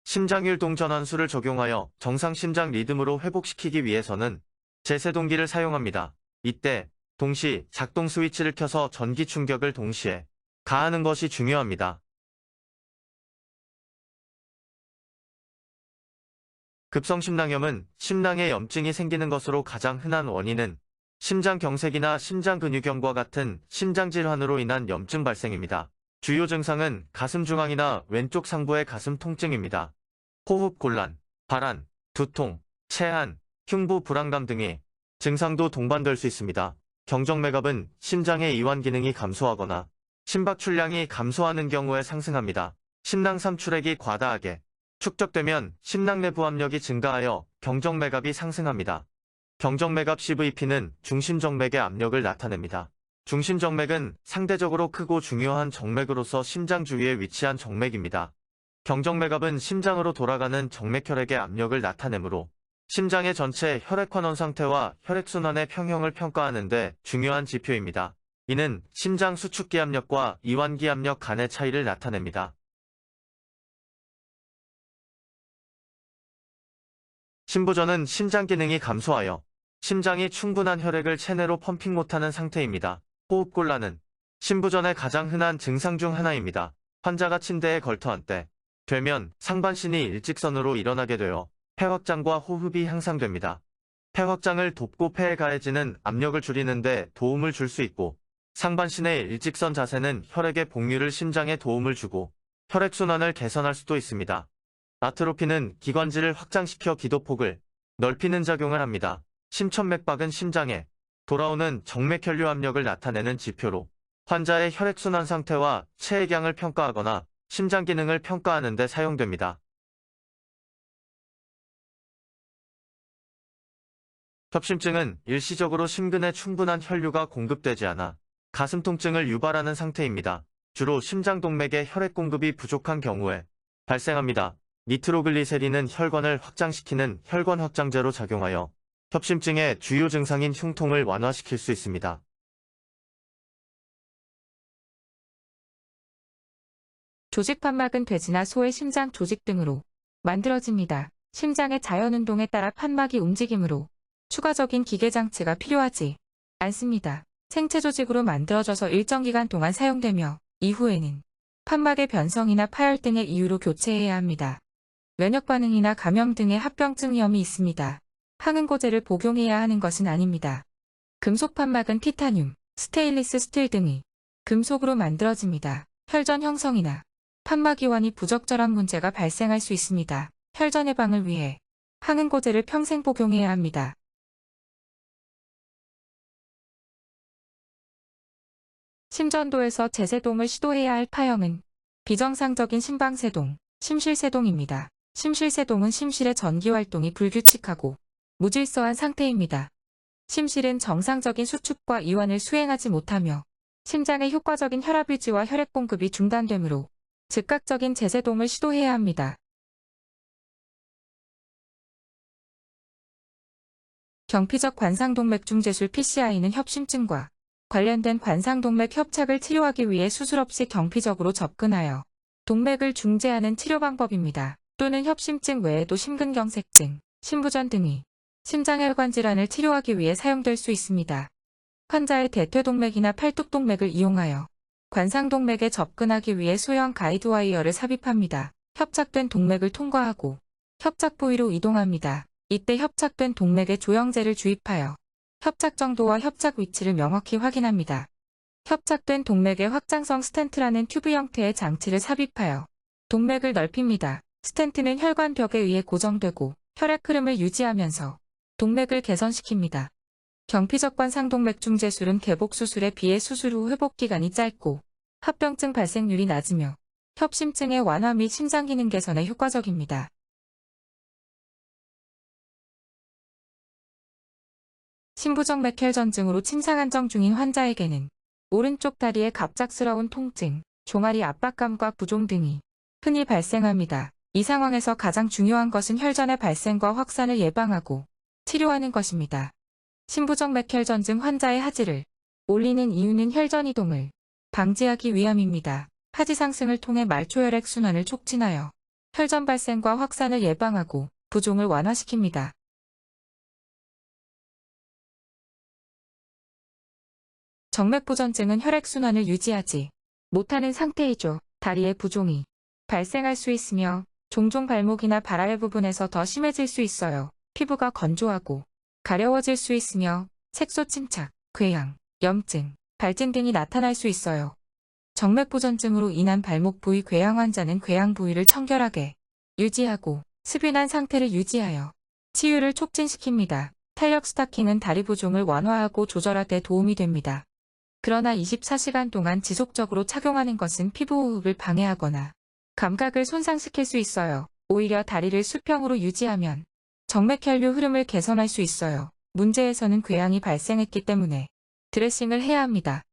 심장율동 전환술을 적용하여 정상 심장 리듬으로 회복시키기 위해서는 제세동기를 사용합니다. 이때 동시 작동 스위치를 켜서 전기 충격을 동시에 가하는 것이 중요합니다. 급성심낭염은 심낭에 염증이 생기는 것으로 가장 흔한 원인은 심장경색이나 심장근육염과 같은 심장질환으로 인한 염증 발생입니다. 주요 증상은 가슴 중앙이나 왼쪽 상부의 가슴 통증입니다. 호흡곤란, 발한, 두통, 체한, 흉부 불안감 등의 증상도 동반될 수 있습니다. 경정맥압은 심장의 이완 기능이 감소하거나 심박출량이 감소하는 경우에 상승합니다. 심낭 삼출액이 과다하게 축적되면 심낭 내부 압력이 증가하여 경정맥압이 상승합니다. 경정맥압 CVP는 중심정맥의 압력을 나타냅니다. 중심정맥은 상대적으로 크고 중요한 정맥으로서 심장 주위에 위치한 정맥입니다. 경정맥압은 심장으로 돌아가는 정맥혈액의 압력을 나타내므로 심장의 전체 혈액환원 상태와 혈액순환의 평형을 평가하는 데 중요한 지표입니다. 이는 심장 수축기 압력과 이완기 압력 간의 차이를 나타냅니다. 심부전은 심장 기능이 감소하여 심장이 충분한 혈액을 체내로 펌핑 못하는 상태입니다. 호흡곤란은 심부전의 가장 흔한 증상 중 하나입니다. 환자가 침대에 걸터 앉게 되면 상반신이 일직선으로 일어나게 되어 폐 확장과 호흡이 향상됩니다. 폐 확장을 돕고 폐에 가해지는 압력을 줄이는 데 도움을 줄 수 있고, 상반신의 일직선 자세는 혈액의 복류를 심장에 도움을 주고 혈액순환을 개선할 수도 있습니다. 아트로피는 기관지를 확장시켜 기도폭을 넓히는 작용을 합니다. 심천맥박은 심장에 돌아오는 정맥혈류 압력을 나타내는 지표로 환자의 혈액순환 상태와 체액양을 평가하거나 심장 기능을 평가하는 데 사용됩니다. 협심증은 일시적으로 심근에 충분한 혈류가 공급되지 않아 가슴 통증을 유발하는 상태입니다. 주로 심장동맥에 혈액 공급이 부족한 경우에 발생합니다. 니트로글리세린은 혈관을 확장시키는 혈관 확장제로 작용하여 협심증의 주요 증상인 흉통을 완화시킬 수 있습니다. 조직판막은 돼지나 소의 심장 조직 등으로 만들어집니다. 심장의 자연운동에 따라 판막이 움직이므로 추가적인 기계장치가 필요하지 않습니다. 생체 조직으로 만들어져서 일정 기간 동안 사용되며 이후에는 판막의 변성이나 파열 등의 이유로 교체해야 합니다. 면역 반응이나 감염 등의 합병증 위험이 있습니다. 항응고제를 복용해야 하는 것은 아닙니다. 금속 판막은 티타늄, 스테인리스 스틸 등의 금속으로 만들어집니다. 혈전 형성이나 판막 이완이 부적절한 문제가 발생할 수 있습니다. 혈전 예방을 위해 항응고제를 평생 복용해야 합니다. 심전도에서 제세동을 시도해야 할 파형은 비정상적인 심방세동, 심실세동입니다. 심실세동은 심실의 전기활동이 불규칙하고 무질서한 상태입니다. 심실은 정상적인 수축과 이완을 수행하지 못하며 심장의 효과적인 혈압 유지와 혈액 공급이 중단되므로 즉각적인 제세동을 시도해야 합니다. 경피적 관상동맥중재술 PCI는 협심증과 관련된 관상동맥 협착을 치료하기 위해 수술 없이 경피적으로 접근하여 동맥을 중재하는 치료 방법입니다. 또는 협심증 외에도 심근경색증, 심부전 등의 심장혈관 질환을 치료하기 위해 사용될 수 있습니다. 환자의 대퇴동맥이나 팔뚝동맥을 이용하여 관상동맥에 접근하기 위해 소형 가이드와이어를 삽입합니다. 협착된 동맥을 통과하고 협착 부위로 이동합니다. 이때 협착된 동맥에 조영제를 주입하여 협착 정도와 협착 위치를 명확히 확인합니다. 협착된 동맥에 확장성 스텐트라는 튜브 형태의 장치를 삽입하여 동맥을 넓힙니다. 스텐트는 혈관벽에 의해 고정되고 혈액 흐름을 유지하면서 동맥을 개선시킵니다. 경피적 관상동맥 중재술은 개복 수술에 비해 수술 후 회복 기간이 짧고 합병증 발생률이 낮으며 협심증의 완화 및 심장 기능 개선에 효과적입니다. 심부정맥 혈전증으로 침상 안정 중인 환자에게는 오른쪽 다리의 갑작스러운 통증, 종아리 압박감과 부종 등이 흔히 발생합니다. 이 상황에서 가장 중요한 것은 혈전의 발생과 확산을 예방하고 치료하는 것입니다. 심부정맥 혈전증 환자의 하지를 올리는 이유는 혈전 이동을 방지하기 위함입니다. 하지 상승을 통해 말초혈액 순환을 촉진하여 혈전 발생과 확산을 예방하고 부종을 완화시킵니다. 정맥부전증은 혈액순환을 유지하지 못하는 상태이죠. 다리에 부종이 발생할 수 있으며 종종 발목이나 발 아래 부분에서 더 심해질 수 있어요. 피부가 건조하고 가려워질 수 있으며 색소 침착, 궤양, 염증, 발진 등이 나타날 수 있어요. 정맥부전증으로 인한 발목 부위 궤양 환자는 궤양 부위를 청결하게 유지하고 습윤한 상태를 유지하여 치유를 촉진시킵니다. 탄력 스타킹은 다리 부종을 완화하고 조절하되 도움이 됩니다. 그러나 24시간 동안 지속적으로 착용하는 것은 피부 호흡을 방해하거나 감각을 손상시킬 수 있어요. 오히려 다리를 수평으로 유지하면 정맥혈류 흐름을 개선할 수 있어요. 문제에서는 궤양이 발생했기 때문에 드레싱을 해야 합니다.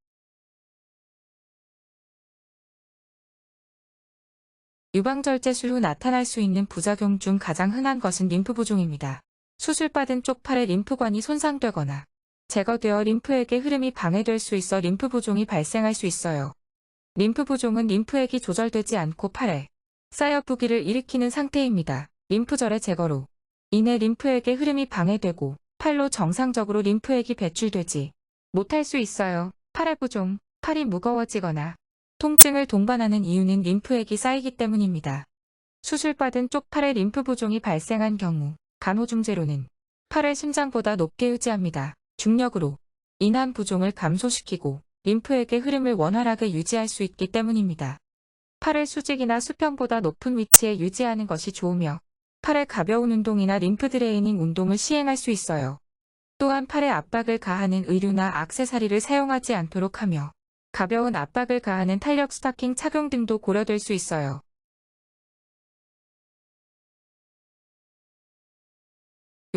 유방절제술 후 나타날 수 있는 부작용 중 가장 흔한 것은 림프 부종입니다. 수술받은 쪽 팔의 림프관이 손상되거나 제거되어 림프액의 흐름이 방해될 수 있어 림프 부종이 발생할 수 있어요. 림프 부종은 림프액이 조절되지 않고 팔에 쌓여 부기를 일으키는 상태입니다. 림프절의 제거로 인해 림프액의 흐름이 방해되고 팔로 정상적으로 림프액이 배출되지 못할 수 있어요. 팔의 부종, 팔이 무거워지거나 통증을 동반하는 이유는 림프액이 쌓이기 때문입니다. 수술받은 쪽 팔에 림프 부종이 발생한 경우 간호중재로는 팔을 심장보다 높게 유지합니다. 중력으로 인한 부종을 감소시키고 림프액의 흐름을 원활하게 유지할 수 있기 때문입니다. 팔을 수직이나 수평보다 높은 위치에 유지하는 것이 좋으며 팔에 가벼운 운동이나 림프 드레이닝 운동을 시행할 수 있어요. 또한 팔에 압박을 가하는 의류나 액세서리를 사용하지 않도록 하며 가벼운 압박을 가하는 탄력 스타킹 착용 등도 고려될 수 있어요.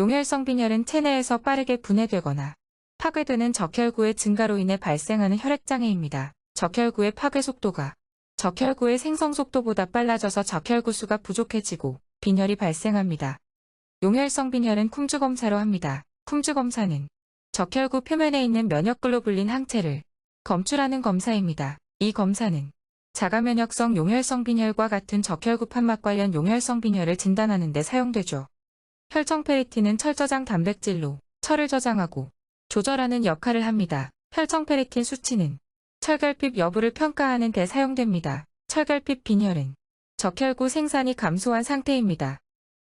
용혈성 빈혈은 체내에서 빠르게 분해되거나 파괴되는 적혈구의 증가로 인해 발생하는 혈액장애입니다. 적혈구의 파괴 속도가 적혈구의 생성 속도보다 빨라져서 적혈구 수가 부족해지고 빈혈이 발생합니다. 용혈성 빈혈은 쿰즈 검사로 합니다. 쿰즈 검사는 적혈구 표면에 있는 면역글로불린 항체를 검출하는 검사입니다. 이 검사는 자가면역성 용혈성 빈혈과 같은 적혈구 판막 관련 용혈성 빈혈을 진단하는 데 사용되죠. 혈청 페리틴은 철저장 단백질로 철을 저장하고 조절하는 역할을 합니다. 혈청 페리틴 수치는 철결핍 여부를 평가하는 데 사용됩니다. 철결핍 빈혈은 적혈구 생산이 감소한 상태입니다.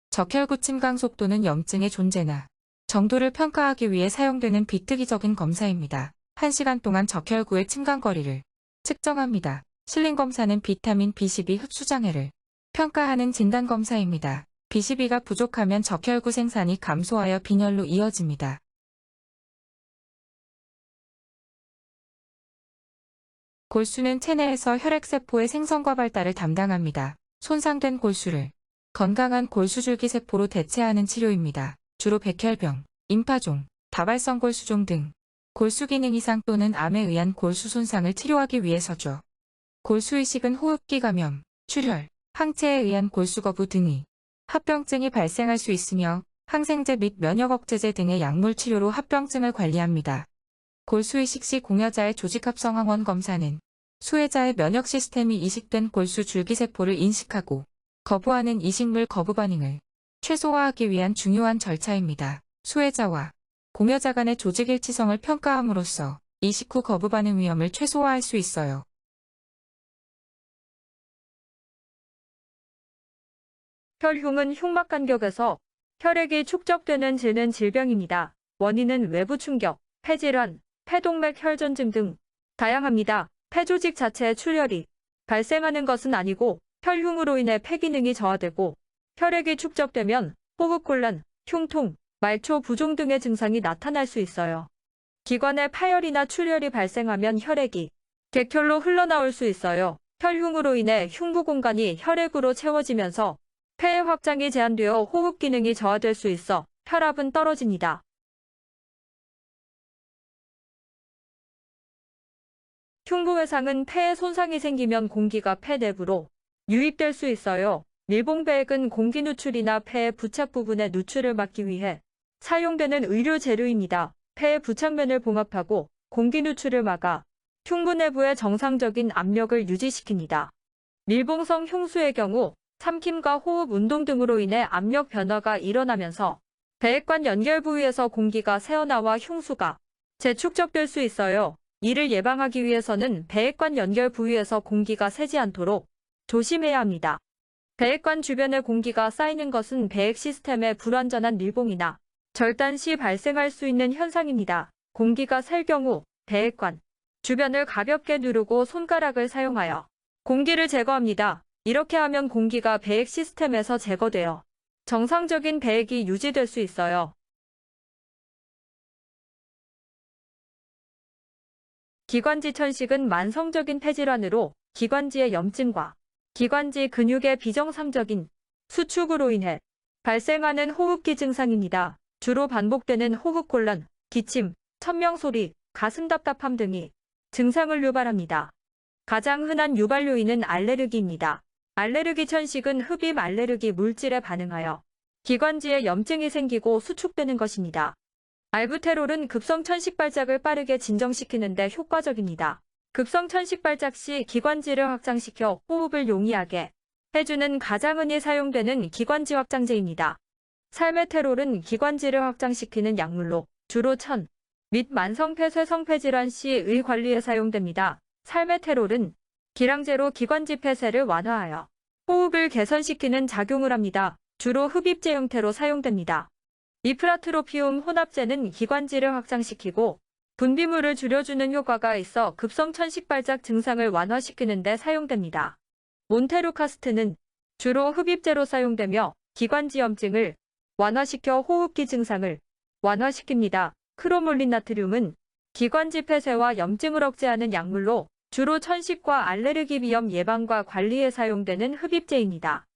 적혈구 침강 속도는 염증의 존재나 정도를 평가하기 위해 사용되는 비특이적인 검사입니다. 1시간 동안 적혈구의 침강거리를 측정합니다. 실린 검사는 비타민 B12 흡수 장애를 평가하는 진단검사입니다. B12가 부족하면 적혈구 생산이 감소하여 빈혈로 이어집니다. 골수는 체내에서 혈액세포의 생성과 발달을 담당합니다. 손상된 골수를 건강한 골수줄기세포로 대체하는 치료입니다. 주로 백혈병, 임파종, 다발성 골수종 등 골수 기능 이상 또는 암에 의한 골수 손상을 치료하기 위해서죠. 골수이식은 호흡기 감염, 출혈, 항체에 의한 골수 거부 등의 합병증이 발생할 수 있으며 항생제 및 면역 억제제 등의 약물 치료로 합병증을 관리합니다. 골수이식 시 공여자의 조직합성 항원 검사는 수혜자의 면역 시스템이 이식된 골수 줄기세포를 인식하고 거부하는 이식물 거부 반응을 최소화하기 위한 중요한 절차입니다. 수혜자와 공여자 간의 조직 일치성을 평가함으로써 이식 후 거부 반응 위험을 최소화할 수 있어요. 혈흉은 흉막 간격에서 혈액이 축적되는 질병입니다. 원인은 외부 충격, 폐질환, 폐동맥 혈전증 등 다양합니다. 폐조직 자체의 출혈이 발생하는 것은 아니고 혈흉으로 인해 폐 기능이 저하되고 혈액이 축적되면 호흡곤란, 흉통, 말초 부종 등의 증상이 나타날 수 있어요. 기관에 파열이나 출혈이 발생하면 혈액이 객혈로 흘러나올 수 있어요. 혈흉으로 인해 흉부 공간이 혈액으로 채워지면서 폐의 확장이 제한되어 호흡 기능이 저하될 수 있어 혈압은 떨어집니다. 흉부 외상은 폐에 손상이 생기면 공기가 폐 내부로 유입될 수 있어요. 밀봉배액은 공기 누출이나 폐의 부착 부분의 누출을 막기 위해 사용되는 의료 재료입니다. 폐의 부착면을 봉합하고 공기 누출을 막아 흉부 내부의 정상적인 압력을 유지시킵니다. 밀봉성 흉수의 경우 삼킴과 호흡 운동 등으로 인해 압력 변화가 일어나면서 배액관 연결 부위에서 공기가 새어나와 흉수가 재축적될 수 있어요. 이를 예방하기 위해서는 배액관 연결 부위에서 공기가 새지 않도록 조심해야 합니다. 배액관 주변에 공기가 쌓이는 것은 배액 시스템의 불완전한 밀봉이나 절단 시 발생할 수 있는 현상입니다. 공기가 셀 경우 배액관 주변을 가볍게 누르고 손가락을 사용하여 공기를 제거합니다. 이렇게 하면 공기가 배액 시스템에서 제거되어 정상적인 배액이 유지될 수 있어요. 기관지 천식은 만성적인 폐질환으로 기관지의 염증과 기관지 근육의 비정상적인 수축으로 인해 발생하는 호흡기 증상입니다. 주로 반복되는 호흡곤란, 기침, 천명소리, 가슴 답답함 등이 증상을 유발합니다. 가장 흔한 유발 요인은 알레르기입니다. 알레르기 천식은 흡입 알레르기 물질에 반응하여 기관지에 염증이 생기고 수축되는 것입니다. 알부테롤은 급성 천식 발작을 빠르게 진정시키는 데 효과적입니다. 급성 천식 발작 시 기관지를 확장시켜 호흡을 용이하게 해주는 가장 흔히 사용되는 기관지 확장제입니다. 살메테롤은 기관지를 확장시키는 약물로 주로 천 및 만성폐쇄성 폐질환 시의 관리에 사용됩니다. 살메테롤은 기량제로 기관지 폐쇄를 완화하여 호흡을 개선시키는 작용을 합니다. 주로 흡입제 형태로 사용됩니다. 이프라트로피움 혼합제는 기관지를 확장시키고 분비물을 줄여주는 효과가 있어 급성 천식 발작 증상을 완화시키는 데 사용됩니다. 몬테루카스트는 주로 흡입제로 사용되며 기관지 염증을 완화시켜 호흡기 증상을 완화시킵니다. 크로몰린 나트륨은 기관지 폐쇄와 염증을 억제하는 약물로 주로 천식과 알레르기 비염 예방과 관리에 사용되는 흡입제입니다.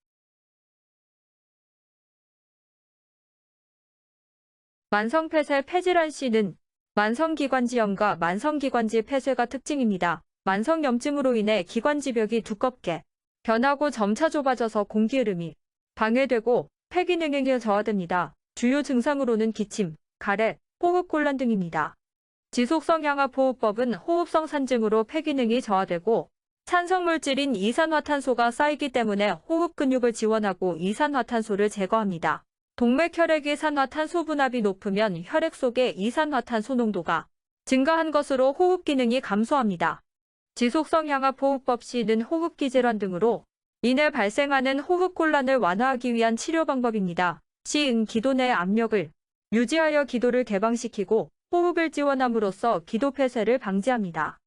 만성폐쇄 폐질환 시는 만성기관지염과 만성기관지 폐쇄가 특징입니다. 만성염증으로 인해 기관지벽이 두껍게 변하고 점차 좁아져서 공기흐름이 방해되고 폐기능이 저하됩니다. 주요 증상으로는 기침, 가래, 호흡곤란 등입니다. 지속성 향압호흡법은 호흡성 산증으로 폐기능이 저하되고 산성물질인 이산화탄소가 쌓이기 때문에 호흡 근육을 지원하고 이산화탄소를 제거합니다. 동맥혈액 이산화탄소 분압이 높으면 혈액 속의 이산화탄소 농도가 증가한 것으로 호흡 기능이 감소합니다. 지속성 향압호흡법 시는 호흡기 질환 등으로 인해 발생하는 호흡곤란을 완화하기 위한 치료 방법입니다. 시은 기도 내 압력을 유지하여 기도를 개방시키고 호흡을 지원함으로써 기도 폐쇄를 방지합니다.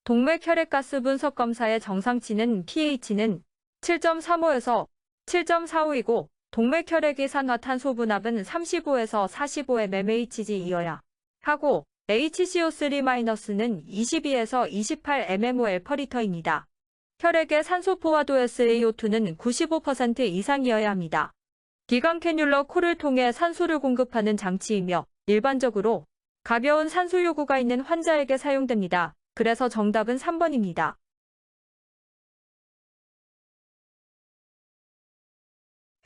동맥혈액가스 분석 검사의 정상치는 pH는 7.35에서 7.45이고 동맥혈액 이산화탄소 분압은 35에서 45mmHg이어야 하고 HCO3-는 22에서 28 mmol/L입니다. 혈액의 산소 포화도 SaO2는 95% 이상이어야 합니다. 기관 캐뉼러 코를 통해 산소를 공급하는 장치이며 일반적으로 가벼운 산소 요구가 있는 환자에게 사용됩니다. 그래서 정답은 3번입니다.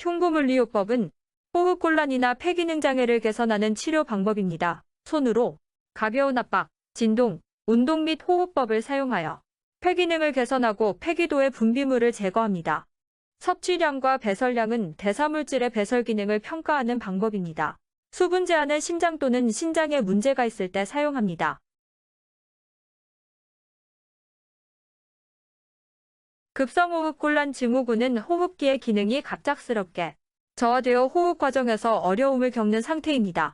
흉부물리요법은 호흡곤란이나 폐기능 장애를 개선하는 치료 방법입니다. 손으로 가벼운 압박, 진동, 운동 및 호흡법을 사용하여 폐기능을 개선하고 폐기도의 분비물을 제거합니다. 섭취량과 배설량은 대사물질의 배설 기능을 평가하는 방법입니다. 수분 제한은 심장 또는 신장에 문제가 있을 때 사용합니다. 급성호흡곤란 증후군은 호흡기의 기능이 갑작스럽게 저하되어 호흡 과정에서 어려움을 겪는 상태입니다.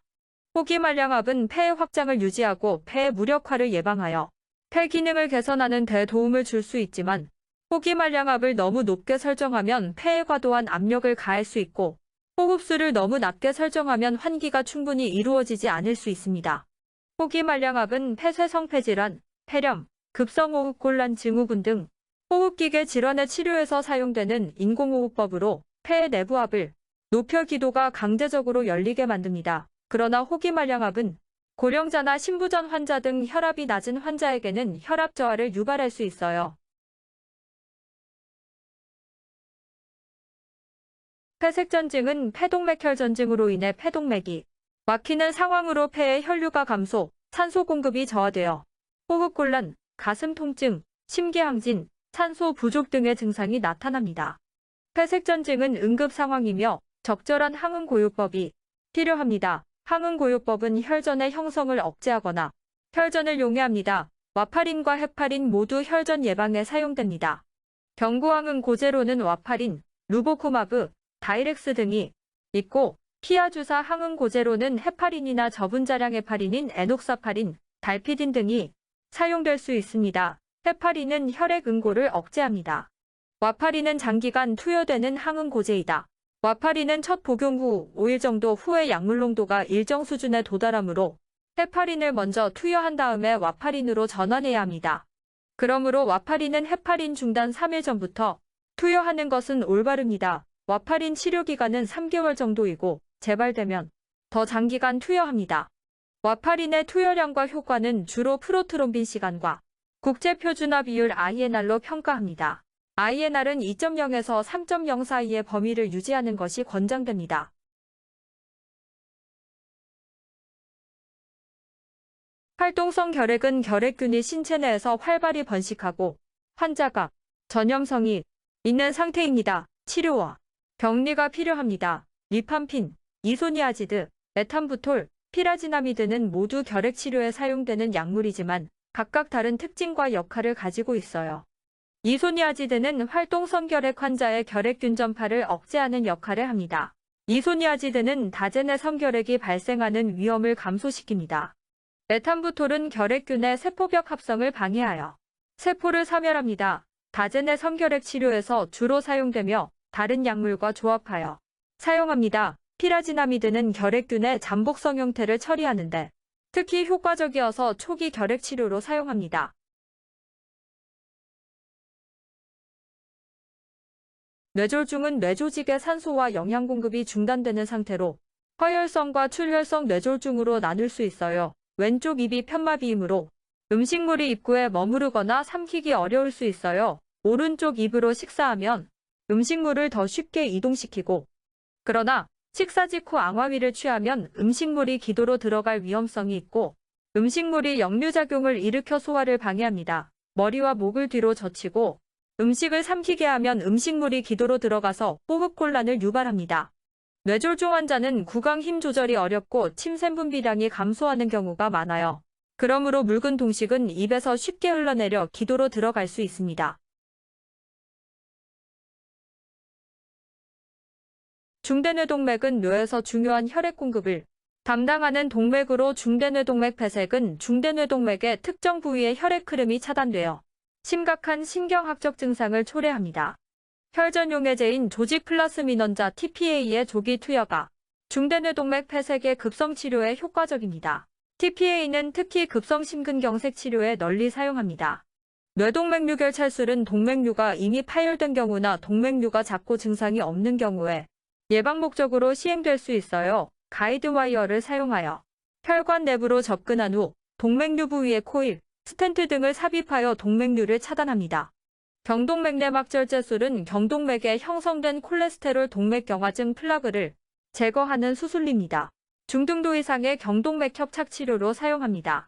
호기말량압은 폐의 확장을 유지하고 폐의 무력화를 예방하여 폐 기능을 개선하는 데 도움을 줄 수 있지만 호기말량압을 너무 높게 설정하면 폐에 과도한 압력을 가할 수 있고 호흡수를 너무 낮게 설정하면 환기가 충분히 이루어지지 않을 수 있습니다. 호기말량압은 폐쇄성 폐질환, 폐렴, 급성호흡곤란 증후군 등 호흡기계 질환의 치료에서 사용되는 인공호흡법으로 폐의 내부압을 높여 기도가 강제적으로 열리게 만듭니다. 그러나 호기말량압은 고령자나 신부전 환자 등 혈압이 낮은 환자에게는 혈압 저하를 유발할 수 있어요. 폐색전증은 폐동맥혈전증으로 인해 폐동맥이 막히는 상황으로 폐의 혈류가 감소, 산소 공급이 저하되어 호흡곤란, 가슴 통증, 심계항진, 산소 부족 등의 증상이 나타납니다. 폐색전증은 응급 상황이며 적절한 항응고요법이 필요합니다. 항응고요법은 혈전의 형성을 억제하거나 혈전을 용해합니다. 와파린과 헤파린 모두 혈전 예방에 사용됩니다. 경구항응고제로는 와파린, 루보코마브, 다이렉스 등이 있고 피하주사 항응고제로는 헤파린이나 저분자량 헤파린인 에녹사파린, 달피딘 등이 사용될 수 있습니다. 헤파린은 혈액 응고를 억제합니다. 와파린은 장기간 투여되는 항응고제이다. 와파린은 첫 복용 후 5일 정도 후에 약물 농도가 일정 수준에 도달하므로 헤파린을 먼저 투여한 다음에 와파린으로 전환해야 합니다. 그러므로 와파린은 헤파린 중단 3일 전부터 투여하는 것은 올바릅니다. 와파린 치료 기간은 3개월 정도이고 재발되면 더 장기간 투여합니다. 와파린의 투여량과 효과는 주로 프로트롬빈 시간과 국제표준화 비율 INR로 평가합니다. INR은 2.0에서 3.0 사이의 범위를 유지하는 것이 권장됩니다. 활동성 결핵은 결핵균이 신체 내에서 활발히 번식하고 환자가 전염성이 있는 상태입니다. 치료와 격리가 필요합니다. 리팜핀, 이소니아지드, 메탐부톨, 피라지나미드는 모두 결핵 치료에 사용되는 약물이지만 각각 다른 특징과 역할을 가지고 있어요. 이소니아지드는 활동성 결핵 환자의 결핵균 전파를 억제하는 역할을 합니다. 이소니아지드는 다제내 성결핵이 발생하는 위험을 감소시킵니다. 메탐부톨은 결핵균의 세포벽 합성을 방해하여 세포를 사멸합니다. 다제내 성결핵 치료에서 주로 사용되며 다른 약물과 조합하여 사용합니다. 피라지나미드는 결핵균의 잠복성 형태를 처리하는데 특히 효과적이어서 초기 결핵 치료로 사용합니다. 뇌졸중은 뇌조직의 산소와 영양 공급이 중단되는 상태로 허혈성과 출혈성 뇌졸중으로 나눌 수 있어요. 왼쪽 입이 편마비이므로 음식물이 입구에 머무르거나 삼키기 어려울 수 있어요. 오른쪽 입으로 식사하면 음식물을 더 쉽게 이동시키고, 그러나 식사 직후 앙화위를 취하면 음식물이 기도로 들어갈 위험성이 있고 음식물이 역류작용을 일으켜 소화를 방해합니다. 머리와 목을 뒤로 젖히고 음식을 삼키게 하면 음식물이 기도로 들어가서 호흡곤란을 유발합니다. 뇌졸중 환자는 구강 힘 조절이 어렵고 침샘 분비량이 감소하는 경우가 많아요. 그러므로 묽은 동식은 입에서 쉽게 흘러내려 기도로 들어갈 수 있습니다. 중대뇌동맥은 뇌에서 중요한 혈액 공급을 담당하는 동맥으로 중대뇌동맥 폐색은 중대뇌동맥의 특정 부위의 혈액 흐름이 차단되어 심각한 신경학적 증상을 초래합니다. 혈전용해제인 조직 플라스민원자 TPA의 조기 투여가 중대뇌동맥 폐색의 급성 치료에 효과적입니다. TPA는 특히 급성 심근경색 치료에 널리 사용합니다. 뇌동맥류결 찰술은 동맥류가 이미 파열된 경우나 동맥류가 작고 증상이 없는 경우에 예방 목적으로 시행될 수 있어요. 가이드와이어를 사용하여 혈관 내부로 접근한 후 동맥류 부위에 코일, 스텐트 등을 삽입하여 동맥류를 차단합니다. 경동맥내막절제술은 경동맥에 형성된 콜레스테롤 동맥경화증 플라그를 제거하는 수술입니다. 중등도 이상의 경동맥 협착 치료로 사용합니다.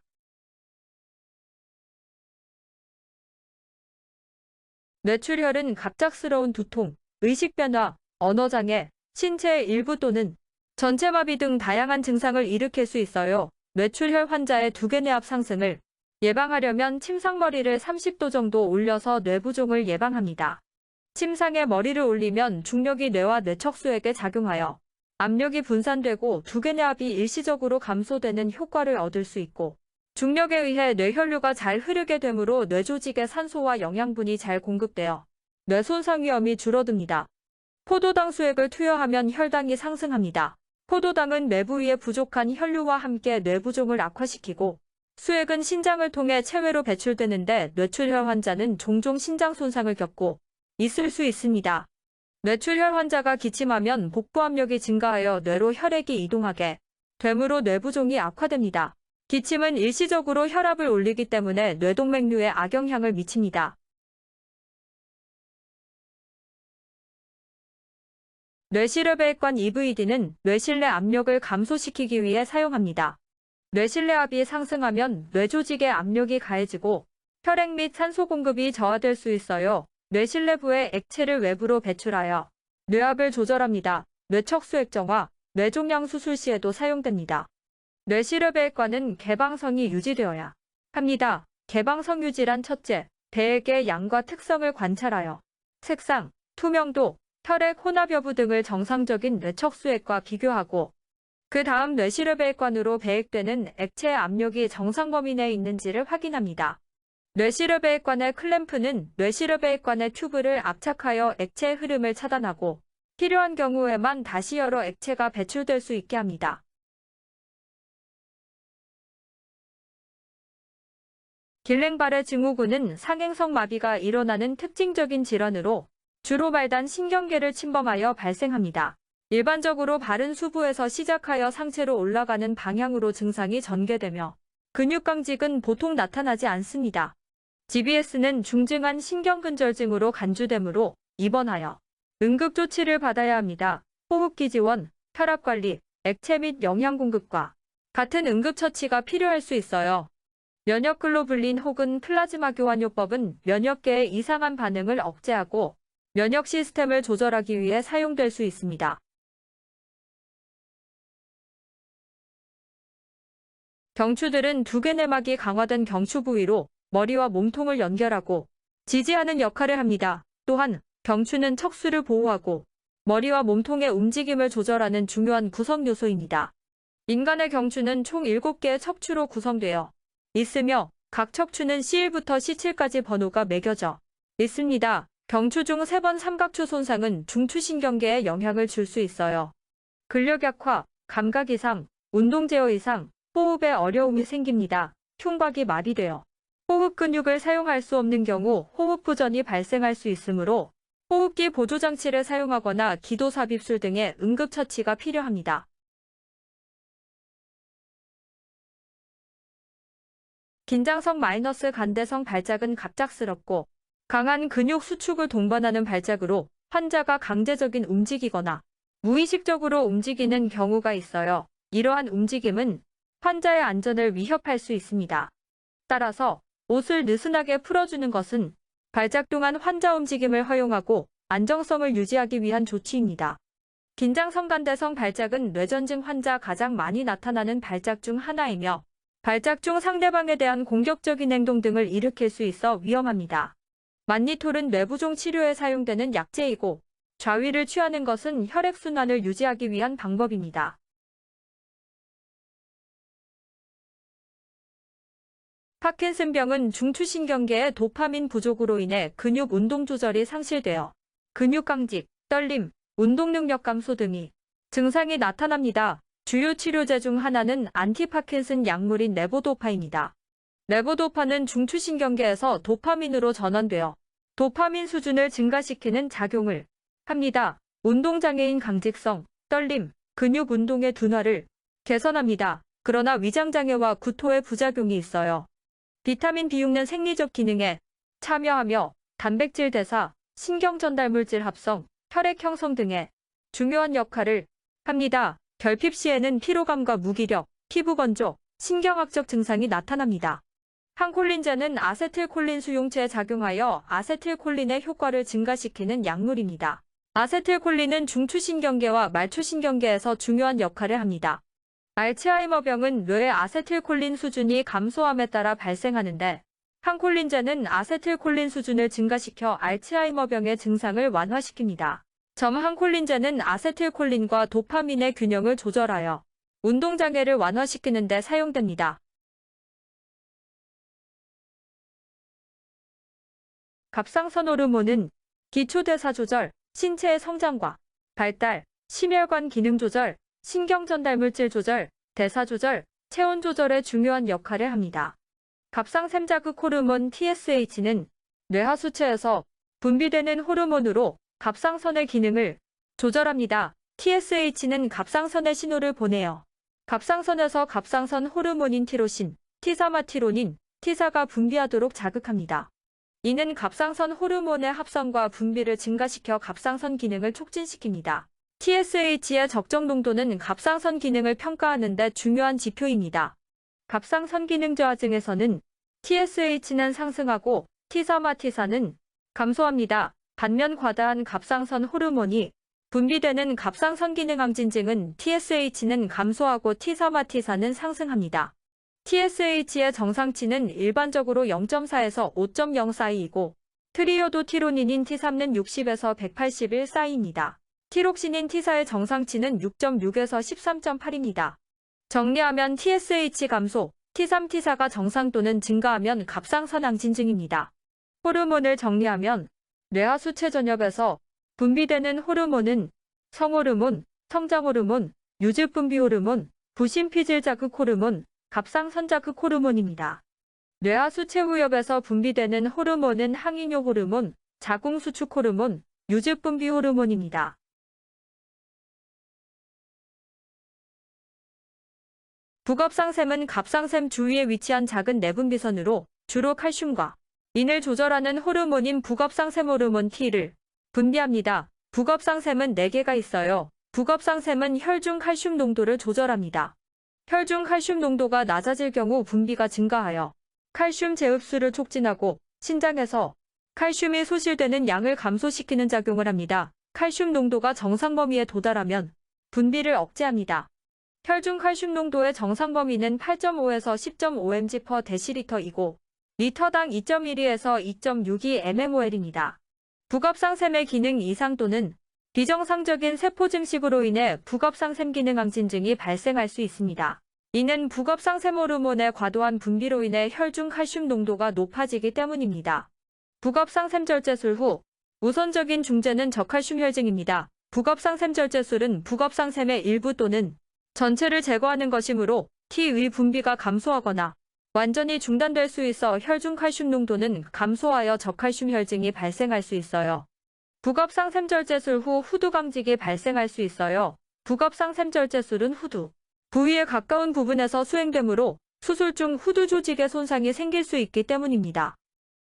뇌출혈은 갑작스러운 두통, 의식변화, 언어장애, 신체의 일부 또는 전체 마비 등 다양한 증상을 일으킬 수 있어요. 뇌출혈 환자의 두개뇌압 상승을 예방하려면 침상머리를 30도 정도 올려서 뇌부종을 예방합니다. 침상에 머리를 올리면 중력이 뇌와 뇌척수에게 작용하여 압력이 분산되고 두개뇌압이 일시적으로 감소되는 효과를 얻을 수 있고 중력에 의해 뇌혈류가 잘 흐르게 되므로 뇌조직에 산소와 영양분이 잘 공급되어 뇌 손상 위험이 줄어듭니다. 포도당 수액을 투여하면 혈당이 상승합니다. 포도당은 뇌 부위에 부족한 혈류와 함께 뇌부종을 악화시키고 수액은 신장을 통해 체외로 배출되는데 뇌출혈 환자는 종종 신장 손상을 겪고 있을 수 있습니다. 뇌출혈 환자가 기침하면 복부 압력이 증가하여 뇌로 혈액이 이동하게 되므로 뇌부종이 악화됩니다. 기침은 일시적으로 혈압을 올리기 때문에 뇌동맥류에 악영향을 미칩니다. 뇌실외배액관 EVD는 뇌실내 압력을 감소시키기 위해 사용합니다. 뇌실내압이 상승하면 뇌조직의 압력이 가해지고 혈액 및 산소 공급이 저하될 수 있어요. 뇌실내부의 액체를 외부로 배출하여 뇌압을 조절합니다. 뇌척수액정화, 뇌종양 수술 시에도 사용됩니다. 뇌실외배액관은 개방성이 유지되어야 합니다. 개방성 유지란 첫째, 배액의 양과 특성을 관찰하여 색상, 투명도, 혈액 혼합 여부 등을 정상적인 뇌척수액과 비교하고 그 다음 뇌실외배액관으로 배액되는 액체의 압력이 정상 범위 내에 있는지를 확인합니다. 뇌실외배액관의 클램프는 뇌실외배액관의 튜브를 압착하여 액체의 흐름을 차단하고 필요한 경우에만 다시 열어 액체가 배출될 수 있게 합니다. 길랭바레 증후군은 상행성 마비가 일어나는 특징적인 질환으로 주로 말단 신경계를 침범하여 발생합니다. 일반적으로 바른 수부에서 시작하여 상체로 올라가는 방향으로 증상이 전개되며 근육강직은 보통 나타나지 않습니다. GBS는 중증한 신경근절증으로 간주되므로 입원하여 응급조치를 받아야 합니다. 호흡기 지원, 혈압관리, 액체 및 영양공급과 같은 응급처치가 필요할 수 있어요. 면역글로불린 혹은 플라즈마 교환요법은 면역계의 이상한 반응을 억제하고 면역 시스템을 조절하기 위해 사용될 수 있습니다. 경추들은 두개내막이 강화된 경추 부위로 머리와 몸통을 연결하고 지지하는 역할을 합니다. 또한 경추는 척수를 보호하고 머리와 몸통의 움직임을 조절하는 중요한 구성 요소입니다. 인간의 경추는 총 7개의 척추로 구성되어 있으며 각 척추는 C1부터 C7까지 번호가 매겨져 있습니다. 경추 중 3번 삼각추 손상은 중추신경계에 영향을 줄 수 있어요. 근력 약화, 감각 이상, 운동 제어 이상, 호흡에 어려움이 생깁니다. 흉곽이 마비되어 호흡 근육을 사용할 수 없는 경우 호흡 부전이 발생할 수 있으므로 호흡기 보조장치를 사용하거나 기도 삽입술 등의 응급처치가 필요합니다. 긴장성 마이너스 간대성 발작은 갑작스럽고 강한 근육 수축을 동반하는 발작으로 환자가 강제적인 움직이거나 무의식적으로 움직이는 경우가 있어요. 이러한 움직임은 환자의 안전을 위협할 수 있습니다. 따라서 옷을 느슨하게 풀어주는 것은 발작 동안 환자 움직임을 허용하고 안정성을 유지하기 위한 조치입니다. 긴장성 간대성 발작은 뇌전증 환자 가장 많이 나타나는 발작 중 하나이며 발작 중 상대방에 대한 공격적인 행동 등을 일으킬 수 있어 위험합니다. 만니톨은 뇌부종 치료에 사용되는 약제이고 좌위를 취하는 것은 혈액순환을 유지하기 위한 방법입니다. 파킨슨병은 중추신경계의 도파민 부족으로 인해 근육 운동 조절이 상실되어 근육 강직, 떨림, 운동 능력 감소 등이 증상이 나타납니다. 주요 치료제 중 하나는 안티파킨슨 약물인 레보도파입니다. 레보도파는 중추신경계에서 도파민으로 전환되어 도파민 수준을 증가시키는 작용을 합니다. 운동장애인 강직성, 떨림, 근육 운동의 둔화를 개선합니다. 그러나 위장장애와 구토의 부작용이 있어요. 비타민 B6는 생리적 기능에 참여하며 단백질 대사, 신경전달물질 합성, 혈액 형성 등의 중요한 역할을 합니다. 결핍 시에는 피로감과 무기력, 피부 건조, 신경학적 증상이 나타납니다. 항콜린제는 아세틸콜린 수용체에 작용하여 아세틸콜린의 효과를 증가시키는 약물입니다. 아세틸콜린은 중추신경계와 말초신경계에서 중요한 역할을 합니다. 알츠하이머병은 뇌의 아세틸콜린 수준이 감소함에 따라 발생하는데 항콜린제는 아세틸콜린 수준을 증가시켜 알츠하이머병의 증상을 완화시킵니다. 항콜린제는 아세틸콜린과 도파민의 균형을 조절하여 운동장애를 완화시키는 데 사용됩니다. 갑상선 호르몬은 기초대사 조절, 신체의 성장과 발달, 심혈관 기능 조절, 신경전달물질 조절, 대사 조절, 체온 조절에 중요한 역할을 합니다. 갑상샘 자극 호르몬 TSH는 뇌하수체에서 분비되는 호르몬으로 갑상선의 기능을 조절합니다. TSH는 갑상선에 신호를 보내어 갑상선에서 갑상선 호르몬인 티로신, 티사마티로닌, T사가 분비하도록 자극합니다. 이는 갑상선 호르몬의 합성과 분비를 증가시켜 갑상선 기능을 촉진시킵니다. TSH의 적정 농도는 갑상선 기능을 평가하는 데 중요한 지표입니다. 갑상선 기능 저하증에서는 TSH는 상승하고 T사마티사는 감소합니다. 반면 과다한 갑상선 호르몬이 분비되는 갑상선 기능 항진증은 TSH는 감소하고 T사마티사는 상승합니다. TSH의 정상치는 일반적으로 0.4에서 5.0 사이이고 트리오도티로닌인 T3는 60에서 181 사이입니다. 티록신인 T사의 정상치는 6.6에서 13.8입니다. 정리하면 TSH 감소, T3, T사가 정상 또는 증가하면 갑상선 항진증입니다. 호르몬을 정리하면 뇌하수체 전역에서 분비되는 호르몬은 성호르몬, 성장호르몬, 유즙분비호르몬, 부신피질 자극 호르몬, 갑상선 자극 호르몬입니다. 뇌하수체 후엽에서 분비되는 호르몬은 항이뇨 호르몬, 자궁수축 호르몬, 유즙분비 호르몬입니다. 북업상샘은 갑상샘 주위에 위치한 작은 내분비선으로 주로 칼슘과 인을 조절하는 호르몬인 북업상샘 호르몬 T를 분비합니다. 북업상샘은 4개가 있어요. 북업상샘은 혈중 칼슘 농도를 조절합니다. 혈중 칼슘 농도가 낮아질 경우 분비가 증가하여 칼슘 재흡수를 촉진하고 신장에서 칼슘이 소실되는 양을 감소시키는 작용을 합니다. 칼슘 농도가 정상 범위에 도달하면 분비를 억제합니다. 혈중 칼슘 농도의 정상 범위는 8.5에서 10.5mg/dl이고 리터당 2.12에서 2.62 mmol입니다. 북업상샘의 기능 이상 또는 비정상적인 세포 증식으로 인해 북업상샘 기능 항진증이 발생할 수 있습니다. 이는 북업상샘 호르몬의 과도한 분비로 인해 혈중 칼슘 농도가 높아지기 때문입니다. 북업상샘 절제술 후 우선적인 중재는 저칼슘 혈증입니다. 북업상샘 절제술은 북업상샘의 일부 또는 전체를 제거하는 것이므로 T의 분비가 감소하거나 완전히 중단될 수 있어 혈중 칼슘 농도는 감소하여 저칼슘 혈증이 발생할 수 있어요. 북업상샘 절제술 후 후두 강직이 발생할 수 있어요. 북업상샘 절제술은 후두 부위에 가까운 부분에서 수행되므로 수술 중 후두 조직에 손상이 생길 수 있기 때문입니다.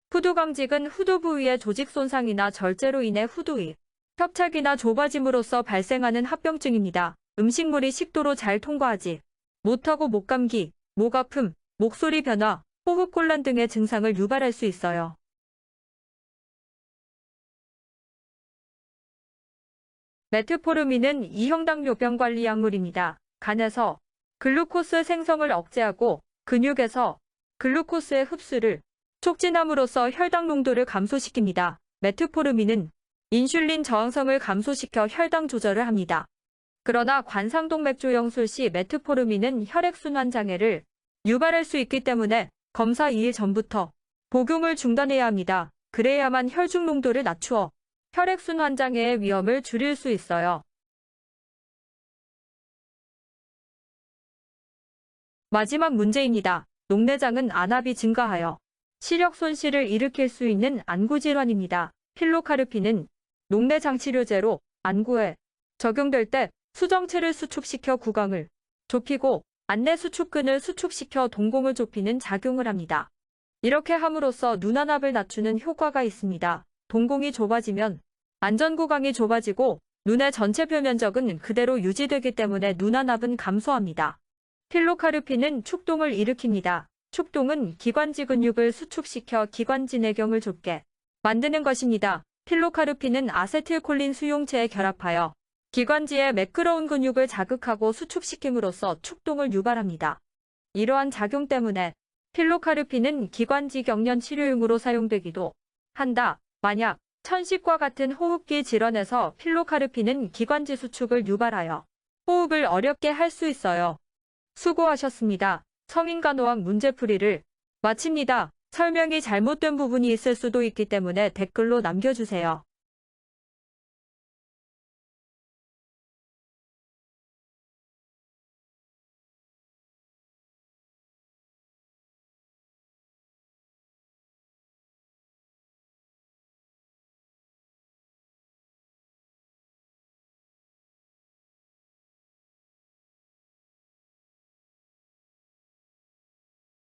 후두강직은 후두 부위의 조직 손상이나 절제로 인해 후두의 협착이나 좁아짐으로써 발생하는 합병증입니다. 음식물이 식도로 잘 통과하지 못하고 목감기, 목 아픔, 목소리 변화, 호흡곤란 등의 증상을 유발할 수 있어요. 메트포르민은 이형당뇨병 관리 약물입니다. 간에서 글루코스 생성을 억제하고 근육에서 글루코스의 흡수를 촉진함으로써 혈당 농도를 감소시킵니다. 메트포르민은 인슐린 저항성을 감소시켜 혈당 조절을 합니다. 그러나 관상동맥조영술 시 메트포르민은 혈액순환 장애를 유발할 수 있기 때문에 검사 2일 전부터 복용을 중단해야 합니다. 그래야만 혈중 농도를 낮추어 혈액순환 장애의 위험을 줄일 수 있어요. 마지막 문제입니다. 녹내장은 안압이 증가하여 시력 손실을 일으킬 수 있는 안구질환입니다. 필로카르핀은 녹내장 치료제로 안구에 적용될 때 수정체를 수축시켜 구강을 좁히고 안내 수축근을 수축시켜 동공을 좁히는 작용을 합니다. 이렇게 함으로써 눈안압을 낮추는 효과가 있습니다. 동공이 좁아지면 안전구강이 좁아지고 눈의 전체 표면적은 그대로 유지되기 때문에 눈안압은 감소합니다. 필로카르핀은 축동을 일으킵니다. 축동은 기관지 근육을 수축시켜 기관지 내경을 좁게 만드는 것입니다. 필로카르핀은 아세틸콜린 수용체에 결합하여 기관지의 매끄러운 근육을 자극하고 수축시킴으로써 축동을 유발합니다. 이러한 작용 때문에 필로카르핀은 기관지 경련 치료용으로 사용되기도 한다. 만약 천식과 같은 호흡기 질환에서 필로카르핀은 기관지 수축을 유발하여 호흡을 어렵게 할 수 있어요. 수고하셨습니다. 성인간호학 문제풀이를 마칩니다. 설명이 잘못된 부분이 있을 수도 있기 때문에 댓글로 남겨주세요.